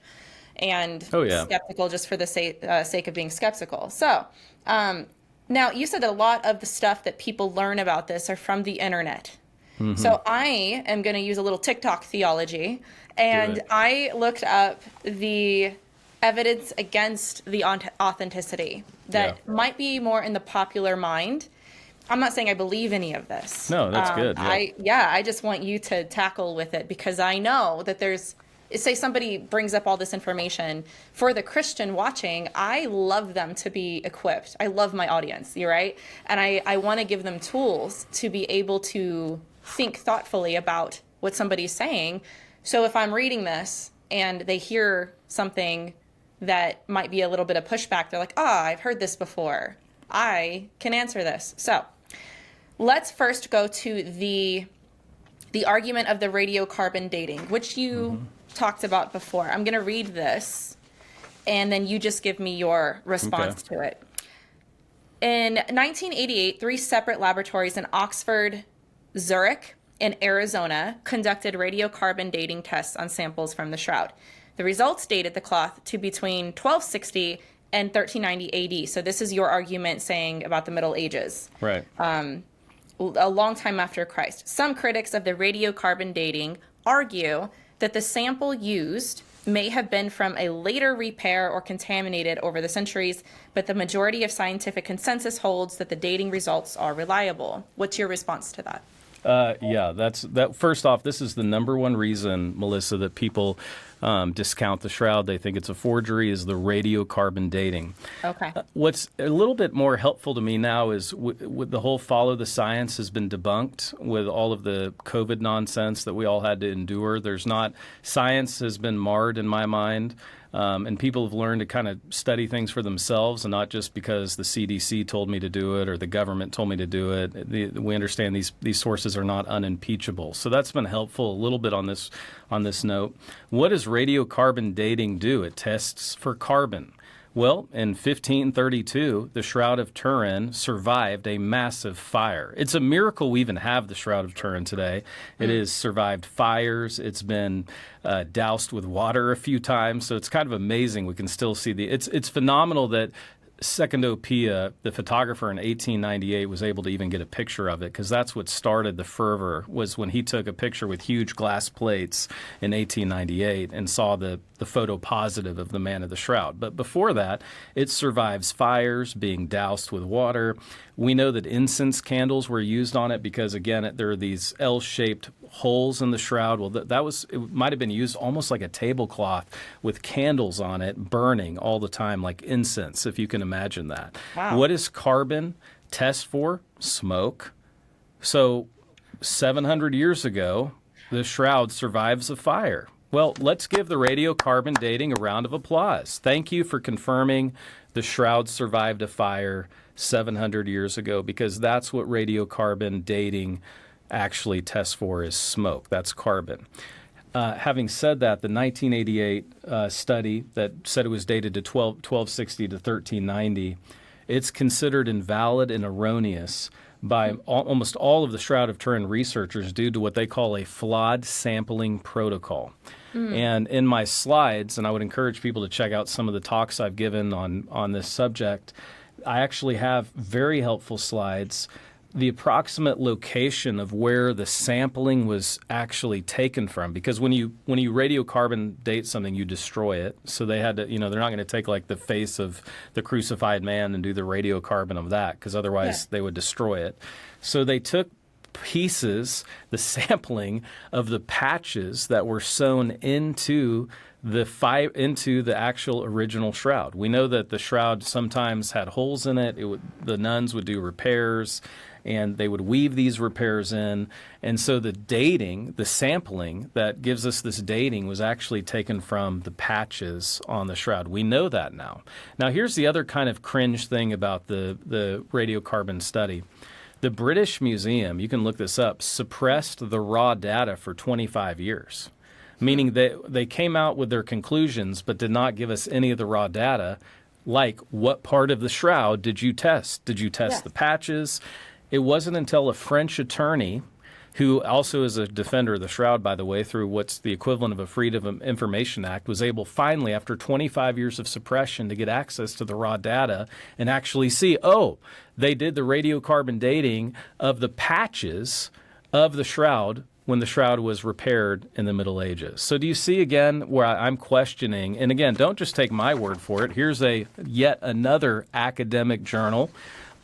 and skeptical just for the sake of being skeptical. So now you said that a lot of the stuff that people learn about this are from the internet. Mm-hmm. So I am going to use a little TikTok theology, and I looked up the evidence against the authenticity that might be more in the popular mind. I'm not saying I believe any of this. No, that's good. Yeah. I just want you to tackle with it, because I know that say somebody brings up all this information for the Christian watching. I love them to be equipped. I love my audience, you're right? And I want to give them tools to be able to think thoughtfully about what somebody's saying. So if I'm reading this and they hear something that might be a little bit of pushback, they're like, I've heard this before. I can answer this. So let's first go to the argument of the radiocarbon dating, which you talked about before. I'm going to read this, and then you just give me your response to it. In 1988, 3 separate laboratories in Oxford, Zurich, and Arizona conducted radiocarbon dating tests on samples from the Shroud. The results dated the cloth to between 1260 and 1390 AD. So this is your argument saying about the Middle Ages. Right. A long time after Christ. Some critics of the radiocarbon dating argue that the sample used may have been from a later repair or contaminated over the centuries, but the majority of scientific consensus holds that the dating results are reliable. What's your response to that? That. First off, this is the number one reason, Melissa, that people discount the Shroud. They think it's a forgery, is the radiocarbon dating. Okay. What's a little bit more helpful to me now is with the whole follow the science has been debunked with all of the COVID nonsense that we all had to endure. Science has been marred in my mind. And people have learned to kind of study things for themselves, and not just because the CDC told me to do it or the government told me to do it. We understand these sources are not unimpeachable. So that's been helpful a little bit on this note. What does radiocarbon dating do? It tests for carbon. Well, in 1532, the Shroud of Turin survived a massive fire. It's a miracle we even have the Shroud of Turin today. It has survived fires. It's been doused with water a few times. So it's kind of amazing. We can still see it's phenomenal that Secondopia, the photographer in 1898, was able to even get a picture of it, because that's what started the fervor, was when he took a picture with huge glass plates in 1898 and saw the photo positive of the man of the shroud. But before that, it survives fires, being doused with water. We know that incense candles were used on it because, again, there are these L-shaped holes in the shroud. Well, it might have been used almost like a tablecloth with candles on it burning all the time, like incense, if you can imagine that. Wow. What does carbon test for? Smoke. So 700 years ago, the shroud survives a fire. Well, let's give the radiocarbon dating a round of applause. Thank you for confirming the shroud survived a fire 700 years ago, because that's what radiocarbon dating actually tests for, is smoke. That's carbon. Having said that, the 1988 study that said it was dated to 1260 to 1390, it's considered invalid and erroneous by almost all of the Shroud of Turin researchers due to what they call a flawed sampling protocol. And in my slides, and I would encourage people to check out some of the talks I've given on this subject, I actually have very helpful slides, the approximate location of where the sampling was actually taken from. Because when you radiocarbon date something, you destroy it. So they had to, they're not going to take like the face of the crucified man and do the radiocarbon of that, because otherwise they would destroy it. So they took pieces, the sampling of the patches that were sewn into the actual original shroud. We know that the shroud sometimes had holes in it. The nuns would do repairs, and they would weave these repairs in. And so the dating, the sampling that gives us this dating, was actually taken from the patches on the shroud. We know that now. Now, here's the other kind of cringe thing about the radiocarbon study. The British Museum, you can look this up, suppressed the raw data for 25 years. Meaning they came out with their conclusions but did not give us any of the raw data, like what part of the shroud did you test? Did you test the patches? It wasn't until a French attorney, who also is a defender of the shroud, by the way, through what's the equivalent of a Freedom of Information Act, was able finally, after 25 years of suppression, to get access to the raw data and actually see, they did the radiocarbon dating of the patches of the shroud when the shroud was repaired in the Middle Ages. So do you see, again, where I'm questioning, and again, don't just take my word for it. Here's yet another academic journal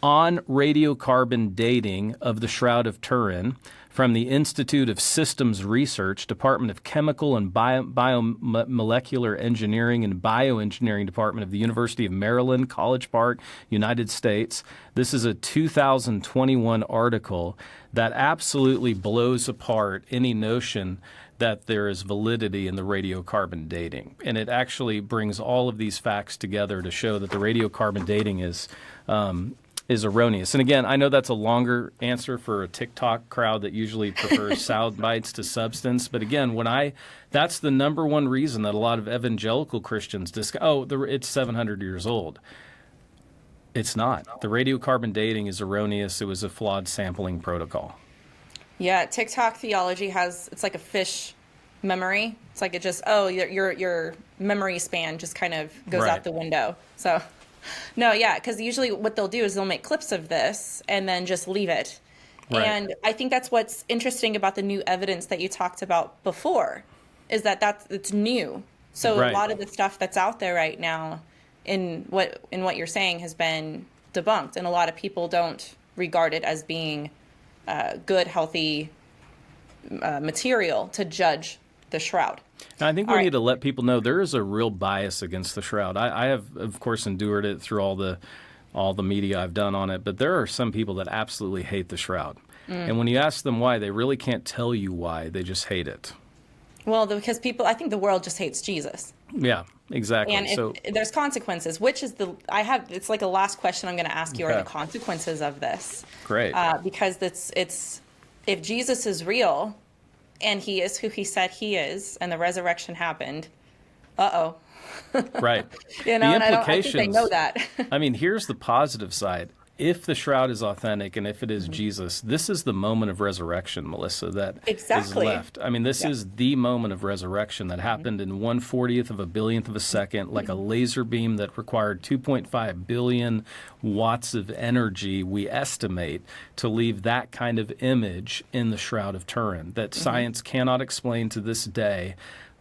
on radiocarbon dating of the Shroud of Turin from the Institute of Systems Research, Department of Chemical and Biomolecular Engineering and Bioengineering Department of the University of Maryland, College Park, United States. This is a 2021 article that absolutely blows apart any notion that there is validity in the radiocarbon dating. And it actually brings all of these facts together to show that the radiocarbon dating is erroneous. And again, I know that's a longer answer for a TikTok crowd that usually prefers sound bites to substance. But again, that's the number one reason that a lot of evangelical Christians it's 700 years old. It's not. The radiocarbon dating is erroneous. It was a flawed sampling protocol. Yeah, TikTok theology it's like a fish memory. It's like it just, your memory span just kind of goes out the window. So... No, yeah, because usually what they'll do is they'll make clips of this and then just leave it. Right. And I think that's what's interesting about the new evidence that you talked about before, is that it's new. So a lot of the stuff that's out there right now in what you're saying has been debunked, and a lot of people don't regard it as being good, healthy material to judge the shroud. Now, I think we need to let people know there is a real bias against the shroud. I have, of course, endured it through all the media I've done on it, but there are some people that absolutely hate the shroud. And when you ask them why, they really can't tell you why. They just hate it. Well, because I think the world just hates Jesus. Yeah, exactly. And there's consequences, it's like a last question I'm going to ask you are the consequences of this. Great. Because it's if Jesus is real, and he is who he said he is, and the resurrection happened, Right. And I think they know that. I mean, here's the positive side. if the shroud is authentic and if it is Jesus, this is the moment of resurrection, Melissa, that Exactly. is left. I mean, this is the moment of resurrection that happened in 1/40th of a billionth of a second, like a laser beam that required 2.5 billion watts of energy, we estimate, to leave that kind of image in the Shroud of Turin that science cannot explain to this day.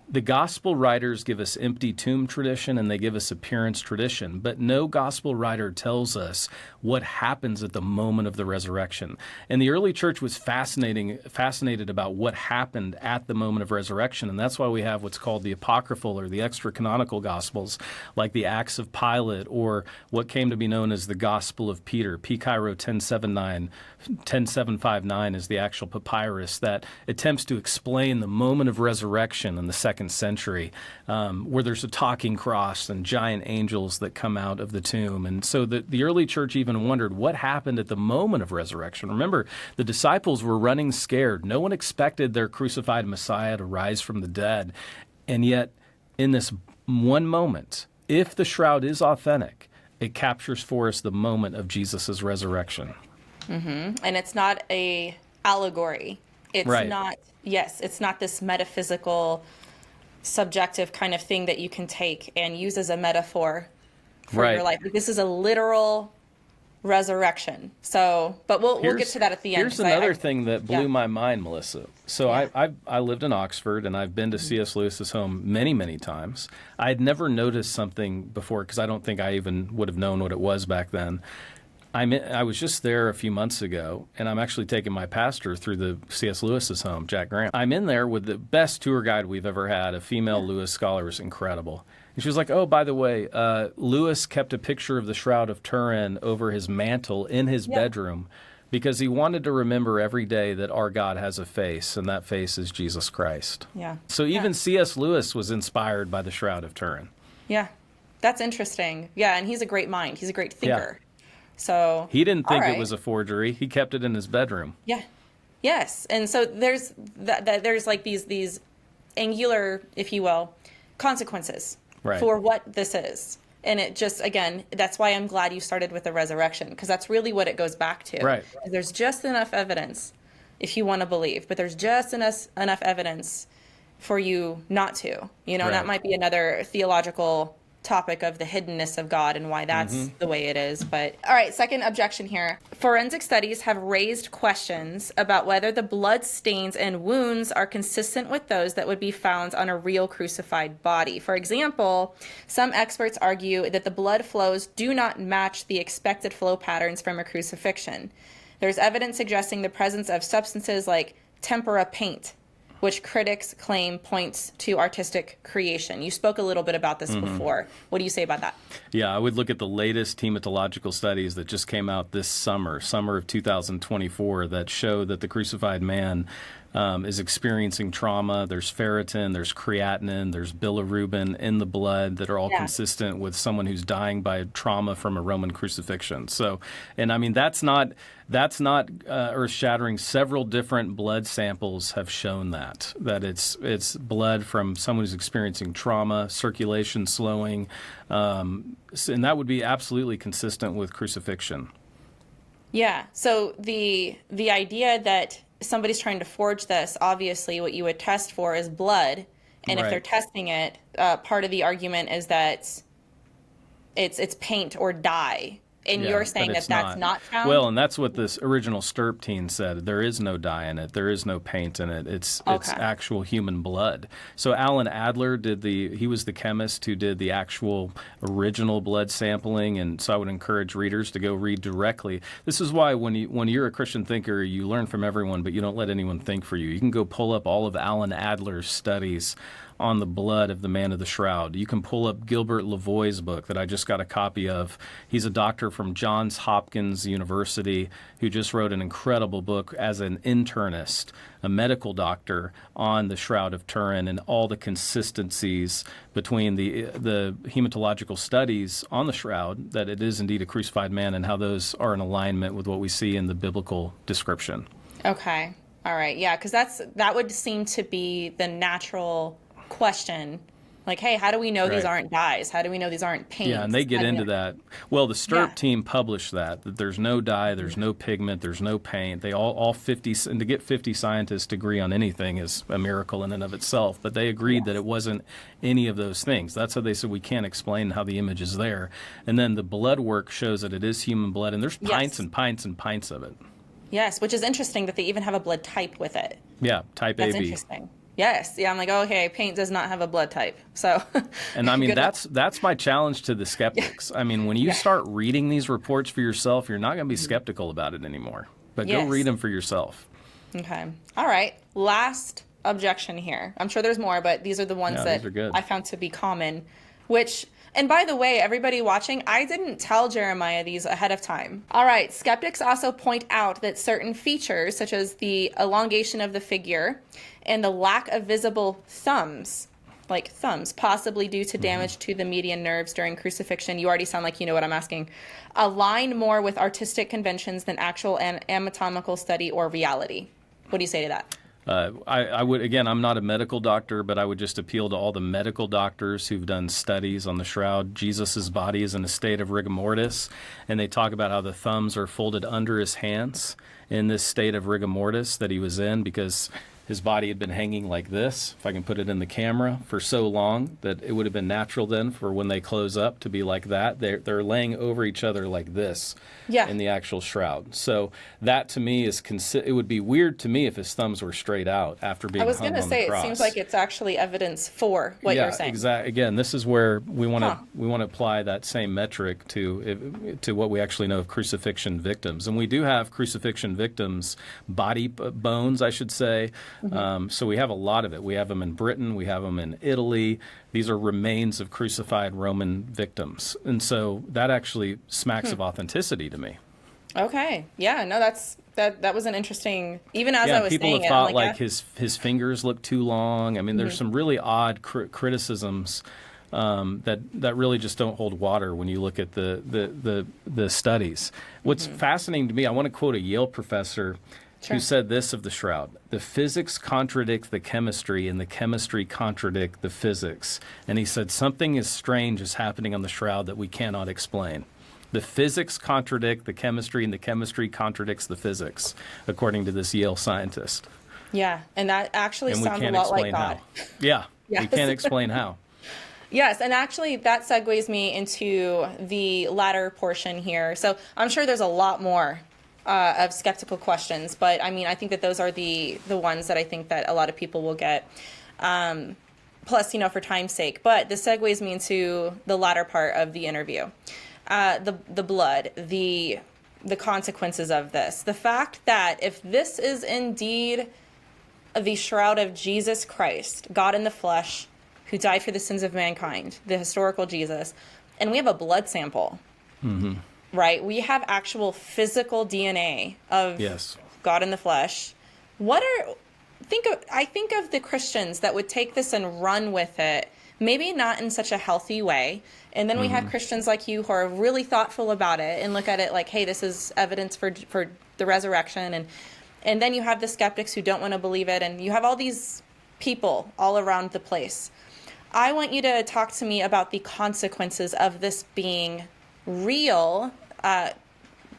The gospel writers give us empty tomb tradition and they give us appearance tradition, but no gospel writer tells us what happens at the moment of the resurrection. And the early church was fascinated about what happened at the moment of resurrection, and that's why we have what's called the apocryphal or the extra-canonical gospels, like the Acts of Pilate or what came to be known as the Gospel of Peter. P. Cairo 10759 is the actual papyrus that attempts to explain the moment of resurrection in the second century, where there's a talking cross and giant angels that come out of the tomb. And so the early church even wondered what happened at the moment of resurrection. Remember, the disciples were running scared. No one expected their crucified Messiah to rise from the dead. And yet, in this one moment, if the shroud is authentic, it captures for us the moment of Jesus' resurrection. And it's not a allegory. It's not, it's not this metaphysical, subjective kind of thing that you can take and use as a metaphor for your life. This is a literal resurrection. So, but we'll get to that at the end. Here's another thing that blew my mind, Melissa. So I lived in Oxford, and I've been to C.S. Lewis's home many, many times. I had never noticed something before because I don't think I even would have known what it was back then. I was just there a few months ago, and I'm actually taking my pastor through the C.S. Lewis's home, Jack Graham. I'm in there with the best tour guide we've ever had. A female Lewis scholar was incredible. And she was like, oh, by the way, Lewis kept a picture of the Shroud of Turin over his mantle in his bedroom because he wanted to remember every day that our God has a face, and that face is Jesus Christ. Yeah. So even C.S. Lewis was inspired by the Shroud of Turin. Yeah. That's interesting. Yeah, and he's a great mind. He's a great thinker. Yeah. So he didn't think it was a forgery. He kept it in his bedroom. Yeah. Yes. And so there's there's like these angular, if you will, consequences for what this is. And it just, again, that's why I'm glad you started with the resurrection, because that's really what it goes back to. Right. There's just enough evidence if you want to believe, but there's just enough evidence for you not to. You know, that might be another theological topic of the hiddenness of God and why that's the way it is. But all right, second objection here. Forensic studies have raised questions about whether the blood stains and wounds are consistent with those that would be found on a real crucified body. For example, some experts argue that the blood flows do not match the expected flow patterns from a crucifixion. There's evidence suggesting the presence of substances like tempera paint, which critics claim points to artistic creation. You spoke a little bit about this before. What do you say about that? Yeah, I would look at the latest hematological studies that just came out this summer of 2024, that show that the crucified man is experiencing trauma. There's ferritin, there's creatinine, there's bilirubin in the blood that are all consistent with someone who's dying by trauma from a Roman crucifixion. So, and I mean, that's not earth-shattering. Several different blood samples have shown that it's blood from someone who's experiencing trauma, circulation slowing, and that would be absolutely consistent with crucifixion. Yeah. So the idea that somebody's trying to forge this, obviously what you would test for is blood. And if they're testing it, part of the argument is that it's paint or dye. And you're saying that that's not found? Well, and that's what this original Stirp team said. There is no dye in it. There is no paint in it. It's actual human blood. So Alan Adler he was the chemist who did the actual original blood sampling, and so I would encourage readers to go read directly. This is why when you're a Christian thinker, you learn from everyone, but you don't let anyone think for you. You can go pull up all of Alan Adler's studies on the blood of the man of the shroud. You can pull up Gilbert Lavoie's book that I just got a copy of. He's a doctor from Johns Hopkins University who just wrote an incredible book as an internist, a medical doctor, on the Shroud of Turin and all the consistencies between the hematological studies on the shroud, that it is indeed a crucified man, and how those are in alignment with what we see in the biblical description. Okay. All right. Yeah, because that would seem to be the natural question Like, hey, how do we know these Right. aren't dyes? How do we know these aren't paints? Yeah, and they get How do we into know- that. Well, the Stirp Yeah. team published that there's no dye, there's no pigment, there's no paint. They all 50, and to get 50 scientists to agree on anything is a miracle in and of itself. But they agreed that it wasn't any of those things. That's how they said we can't explain how the image is there. And then the blood work shows that it is human blood, and there's pints Yes. and pints and pints of it. Yes, which is interesting that they even have a blood type with it. Yeah, type That's AB. interesting. Yes. Yeah, I'm like, okay, paint does not have a blood type. So And I mean, Good that's my challenge to the skeptics. I mean, when you start reading these reports for yourself, you're not going to be skeptical about it anymore. But go Yes. read them for yourself. Okay. All right. Last objection here. I'm sure there's more, but these are the ones Yeah, that these are good. I found to be common, which, and by the way, everybody watching, I didn't tell Jeremiah these ahead of time. All right. Skeptics also point out that certain features, such as the elongation of the figure and the lack of visible thumbs, like thumbs, possibly due to damage to the median nerves during crucifixion. You already sound like you know what I'm asking. Align more with artistic conventions than actual anatomical study or reality. What do you say to that? I would, again, I'm not a medical doctor, but I would just appeal to all the medical doctors who've done studies on the shroud. Jesus's body is in a state of rigor mortis, and they talk about how the thumbs are folded under his hands in this state of rigor mortis that he was in, because his body had been hanging like this, if I can put it in the camera, for so long that it would have been natural then for when they close up to be like that. They're laying over each other like this in the actual shroud. So that to me is, it would be weird to me if his thumbs were straight out after being I was hung on going to say, the cross. it seems like it's actually evidence for what you're saying. Exactly. Again, this is where we want to apply that same metric to what we actually know of crucifixion victims, and we do have crucifixion victims body bones, I should say. So we have a lot of it. We have them in Britain. We have them in Italy. These are remains of crucified Roman victims, and so that actually smacks of authenticity to me. Okay. Yeah. No, that was an interesting. Even as I was people saying have it, I'm thought like yeah. his fingers look too long. I mean, there's some really odd criticisms that really just don't hold water when you look at the studies. What's fascinating to me, I want to quote a Yale professor who said this of the shroud: the physics contradict the chemistry, and the chemistry contradict the physics. And he said something is strange is happening on the shroud that we cannot explain. The physics contradict the chemistry, and the chemistry contradicts the physics, according to this Yale scientist. Yeah, and that actually And we sounds a can't lot like explain God. how. Yeah, Yes. we can't explain how. Yes, and actually that segues me into the latter portion here. So I'm sure there's a lot more of skeptical questions, but I mean, I think that those are the ones that I think that a lot of people will get. Plus, for time's sake. But this segues me into the latter part of the interview. The blood, the consequences of this. The fact that if this is indeed the shroud of Jesus Christ, God in the flesh, who died for the sins of mankind, the historical Jesus, and we have a blood sample, right? We have actual physical DNA of God in the flesh. I think of the Christians that would take this and run with it, maybe not in such a healthy way. And then we have Christians like you who are really thoughtful about it and look at it like, hey, this is evidence for the resurrection. And then you have the skeptics who don't want to believe it. And you have all these people all around the place. I want you to talk to me about the consequences of this being real,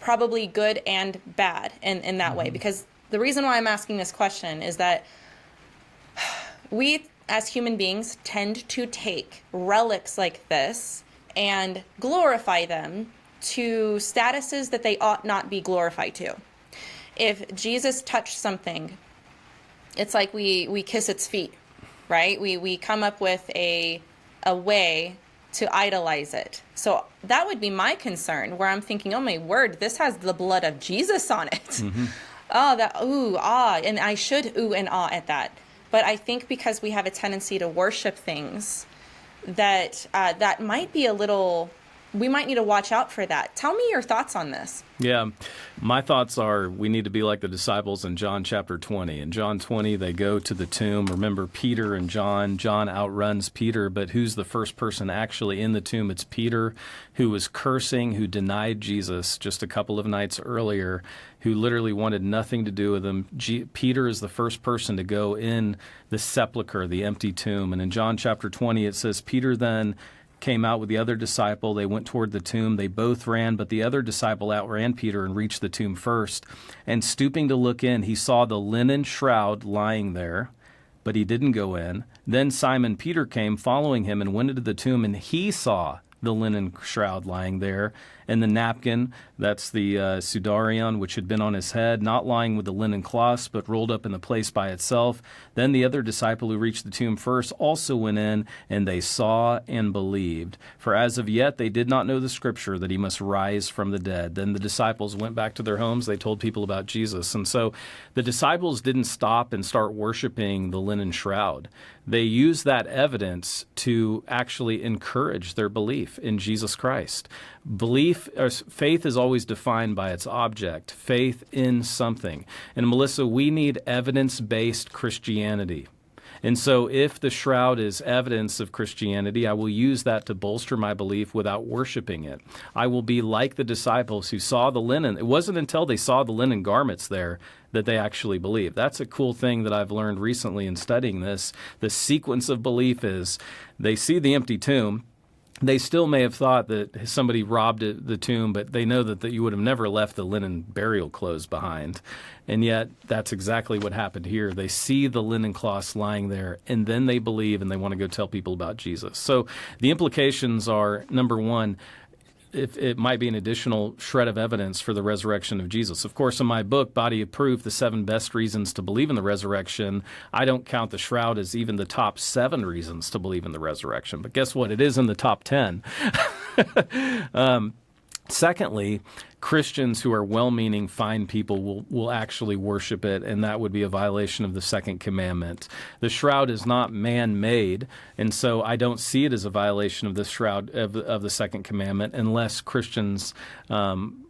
probably good and bad in that way. Because the reason why I'm asking this question is that we as human beings tend to take relics like this and glorify them to statuses that they ought not be glorified to. If Jesus touched something, it's like we kiss its feet, right? We come up with a way to idolize it. So that would be my concern, where I'm thinking, oh my word, this has the blood of Jesus on it. Oh, and I should ooh and ah at that. But I think because we have a tendency to worship things that that might be a little we might need to watch out for that. Tell me your thoughts on this. Yeah, my thoughts are we need to be like the disciples in John chapter 20. In John 20, they go to the tomb. Remember, Peter and John. John outruns Peter, but who's the first person actually in the tomb? It's Peter, who was cursing, who denied Jesus just a couple of nights earlier, who literally wanted nothing to do with him. Peter is the first person to go in the sepulcher, the empty tomb. And in John chapter 20, it says, Peter then came out with the other disciple. They went toward the tomb. They both ran, but the other disciple outran Peter and reached the tomb first. And stooping to look in, he saw the linen shroud lying there, but he didn't go in. Then Simon Peter came following him and went into the tomb, and he saw the linen shroud lying there, and the napkin, that's the sudarion, which had been on his head, not lying with the linen cloths, but rolled up in the place by itself. Then the other disciple who reached the tomb first also went in, and they saw and believed. For as of yet they did not know the scripture that he must rise from the dead. Then the disciples went back to their homes. They told people about Jesus. And so the disciples didn't stop and start worshiping the linen shroud. They used that evidence to actually encourage their belief in Jesus Christ. Faith is always defined by its object, faith in something. And Melissa, we need evidence-based Christianity. And so if the shroud is evidence of Christianity, I will use that to bolster my belief without worshiping it. I will be like the disciples who saw the linen. It wasn't until they saw the linen garments there that they actually believed. That's a cool thing that I've learned recently in studying this. The sequence of belief is they see the empty tomb. They still may have thought that somebody robbed the tomb, but they know that you would have never left the linen burial clothes behind. And yet, that's exactly what happened here. They see the linen cloths lying there, and then they believe, and they want to go tell people about Jesus. So the implications are, number one, if it might be an additional shred of evidence for the resurrection of Jesus. Of course, in my book, Body of Proof, the 7 best reasons to believe in the resurrection, I don't count the shroud as even the top 7 reasons to believe in the resurrection. But guess what? It is in the top 10. Secondly, Christians who are well-meaning, fine people will actually worship it, and that would be a violation of the second commandment. The shroud is not man-made, and so I don't see it as a violation of the shroud of the second commandment unless Christians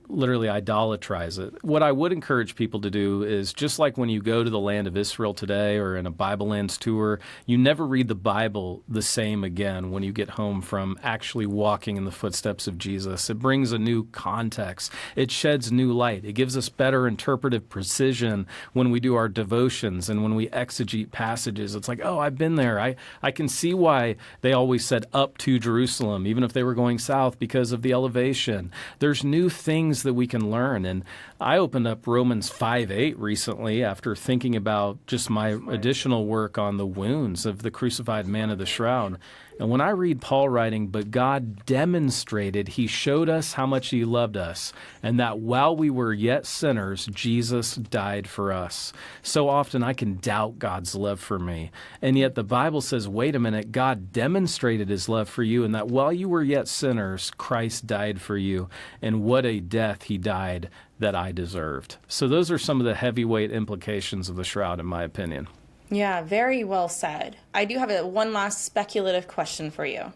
literally idolatrize it. What I would encourage people to do is, just like when you go to the land of Israel today or in a Bible Lands tour, you never read the Bible the same again when you get home from actually walking in the footsteps of Jesus. It brings a new context. It sheds new light. It gives us better interpretive precision when we do our devotions and when we exegete passages. It's like, oh, I've been there. I can see why they always said up to Jerusalem, even if they were going south, because of the elevation. There's new things that we can learn. And I opened up Romans 5:8 recently after thinking about just my additional work on the wounds of the crucified man of the shroud. And when I read Paul writing, but God demonstrated, he showed us how much he loved us, and that while we were yet sinners, Jesus died for us. So often I can doubt God's love for me. And yet the Bible says, wait a minute, God demonstrated his love for you, and that while you were yet sinners, Christ died for you. And what a death he died that I deserved. So those are some of the heavyweight implications of the shroud, in my opinion. Yeah, very well said. I do have one last speculative question for you.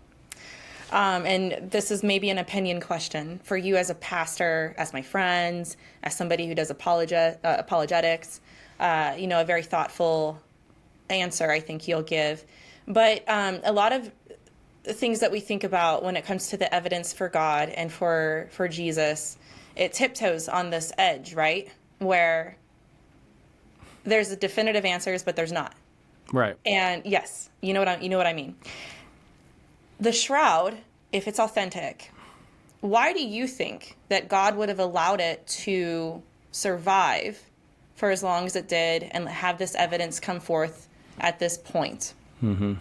And this is maybe an opinion question for you as a pastor, as my friends, as somebody who does apologetics. A very thoughtful answer I think you'll give. But a lot of things that we think about when it comes to the evidence for God and for Jesus, it tiptoes on this edge, right? Where there's definitive answers, but there's not. Right. And yes, you know what I mean. The shroud, if it's authentic, why do you think that God would have allowed it to survive for as long as it did and have this evidence come forth at this point? Mm-hmm.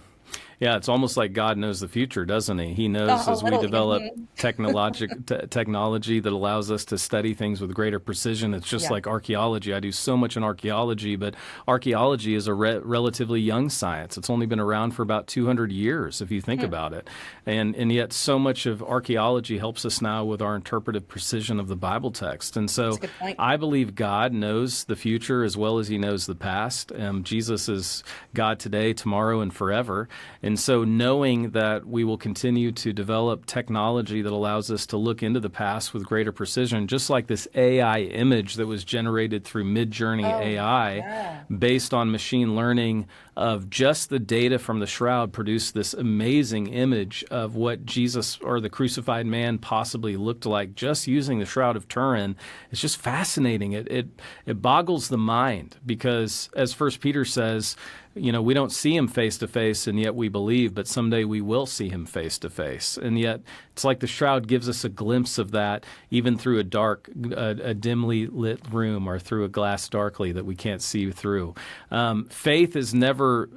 Yeah, it's almost like God knows the future, doesn't he? He knows as we develop technology that allows us to study things with greater precision. It's just like archaeology. I do so much in archaeology, but archaeology is a relatively young science. It's only been around for about 200 years, if you think about it. And yet so much of archaeology helps us now with our interpretive precision of the Bible text. And so I believe God knows the future as well as he knows the past. Jesus is God today, tomorrow, and forever. And so knowing that we will continue to develop technology that allows us to look into the past with greater precision, just like this AI image that was generated through Midjourney AI based on machine learning of just the data from the shroud produced this amazing image of what Jesus or the crucified man possibly looked like just using the Shroud of Turin. It's just fascinating. It boggles the mind because, as First Peter says, we don't see him face to face, and yet we believe, but someday we will see him face to face. And yet it's like the shroud gives us a glimpse of that, even through a dimly lit room or through a glass darkly that we can't see through. Faith is never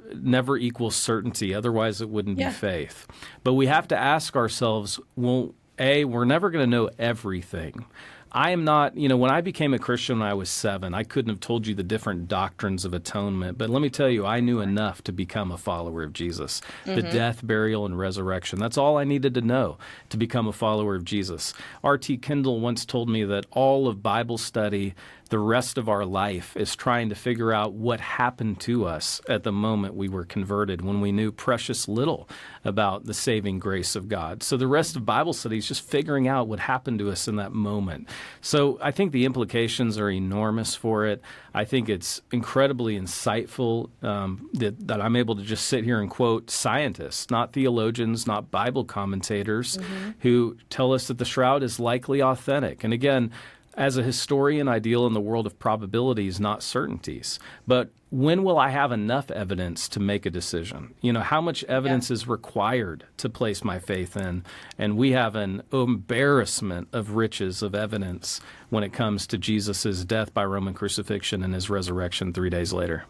equals certainty. Otherwise, it wouldn't be faith. But we have to ask ourselves, well, we're never going to know everything. I am not, when I became a Christian when I was 7, I couldn't have told you the different doctrines of atonement. But let me tell you, I knew enough to become a follower of Jesus. The death, burial, and resurrection. That's all I needed to know to become a follower of Jesus. R.T. Kendall once told me that all of Bible study, the rest of our life, is trying to figure out what happened to us at the moment we were converted, when we knew precious little about the saving grace of God. So the rest of Bible study is just figuring out what happened to us in that moment. So I think the implications are enormous for it. I think it's incredibly insightful that I'm able to just sit here and quote scientists, not theologians, not Bible commentators, who tell us that the shroud is likely authentic. And again, as a historian, I deal in the world of probabilities, not certainties. But when will I have enough evidence to make a decision? How much evidence is required to place my faith in? And we have an embarrassment of riches of evidence when it comes to Jesus' death by Roman crucifixion and his resurrection 3 days later.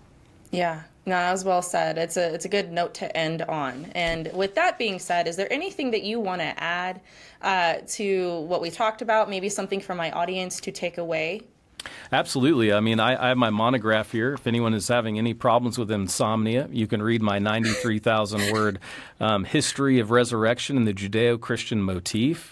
Yeah, no, that was well said. It's a good note to end on. And with that being said, is there anything that you want to add to what we talked about? Maybe something for my audience to take away? Absolutely. I mean, I have my monograph here. If anyone is having any problems with insomnia, you can read my 93,000-word history of resurrection and the Judeo-Christian motif.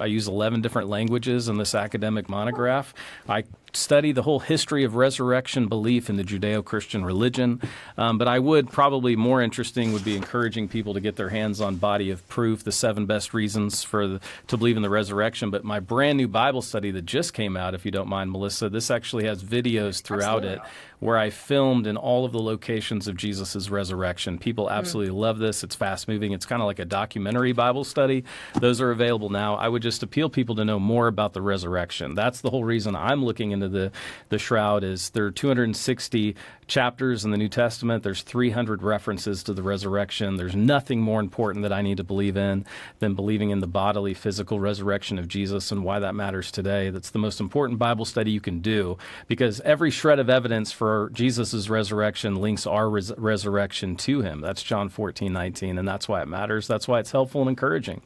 I use 11 different languages in this academic monograph. I study the whole history of resurrection belief in the Judeo-Christian religion. But I would probably more interesting would be encouraging people to get their hands on Body of Proof, the 7 best reasons to believe in the resurrection. But my brand new Bible study that just came out, if you don't mind, Melissa, this actually has videos throughout it where I filmed in all of the locations of Jesus' resurrection. People absolutely love this. It's fast moving. It's kind of like a documentary Bible study. Those are available now. I would just appeal people to know more about the resurrection. That's the whole reason I'm looking into the shroud. Is there are 260 chapters in the New Testament. There's 300 references to the resurrection. There's nothing more important that I need to believe in than believing in the bodily, physical resurrection of Jesus and why that matters today. That's the most important Bible study you can do, because every shred of evidence for Jesus' resurrection links our resurrection to him. That's John 14:19, and that's why it matters. That's why it's helpful and encouraging.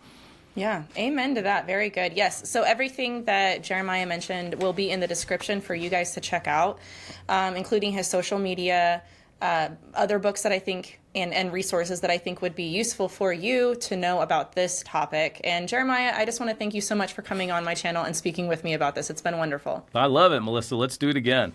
Yeah, amen to that. Very good. Yes, so everything that Jeremiah mentioned will be in the description for you guys to check out, including his social media, other books that I think, and resources that I think would be useful for you to know about this topic. And Jeremiah, I just want to thank you so much for coming on my channel and speaking with me about this. It's been wonderful. I love it, Melissa. Let's do it again.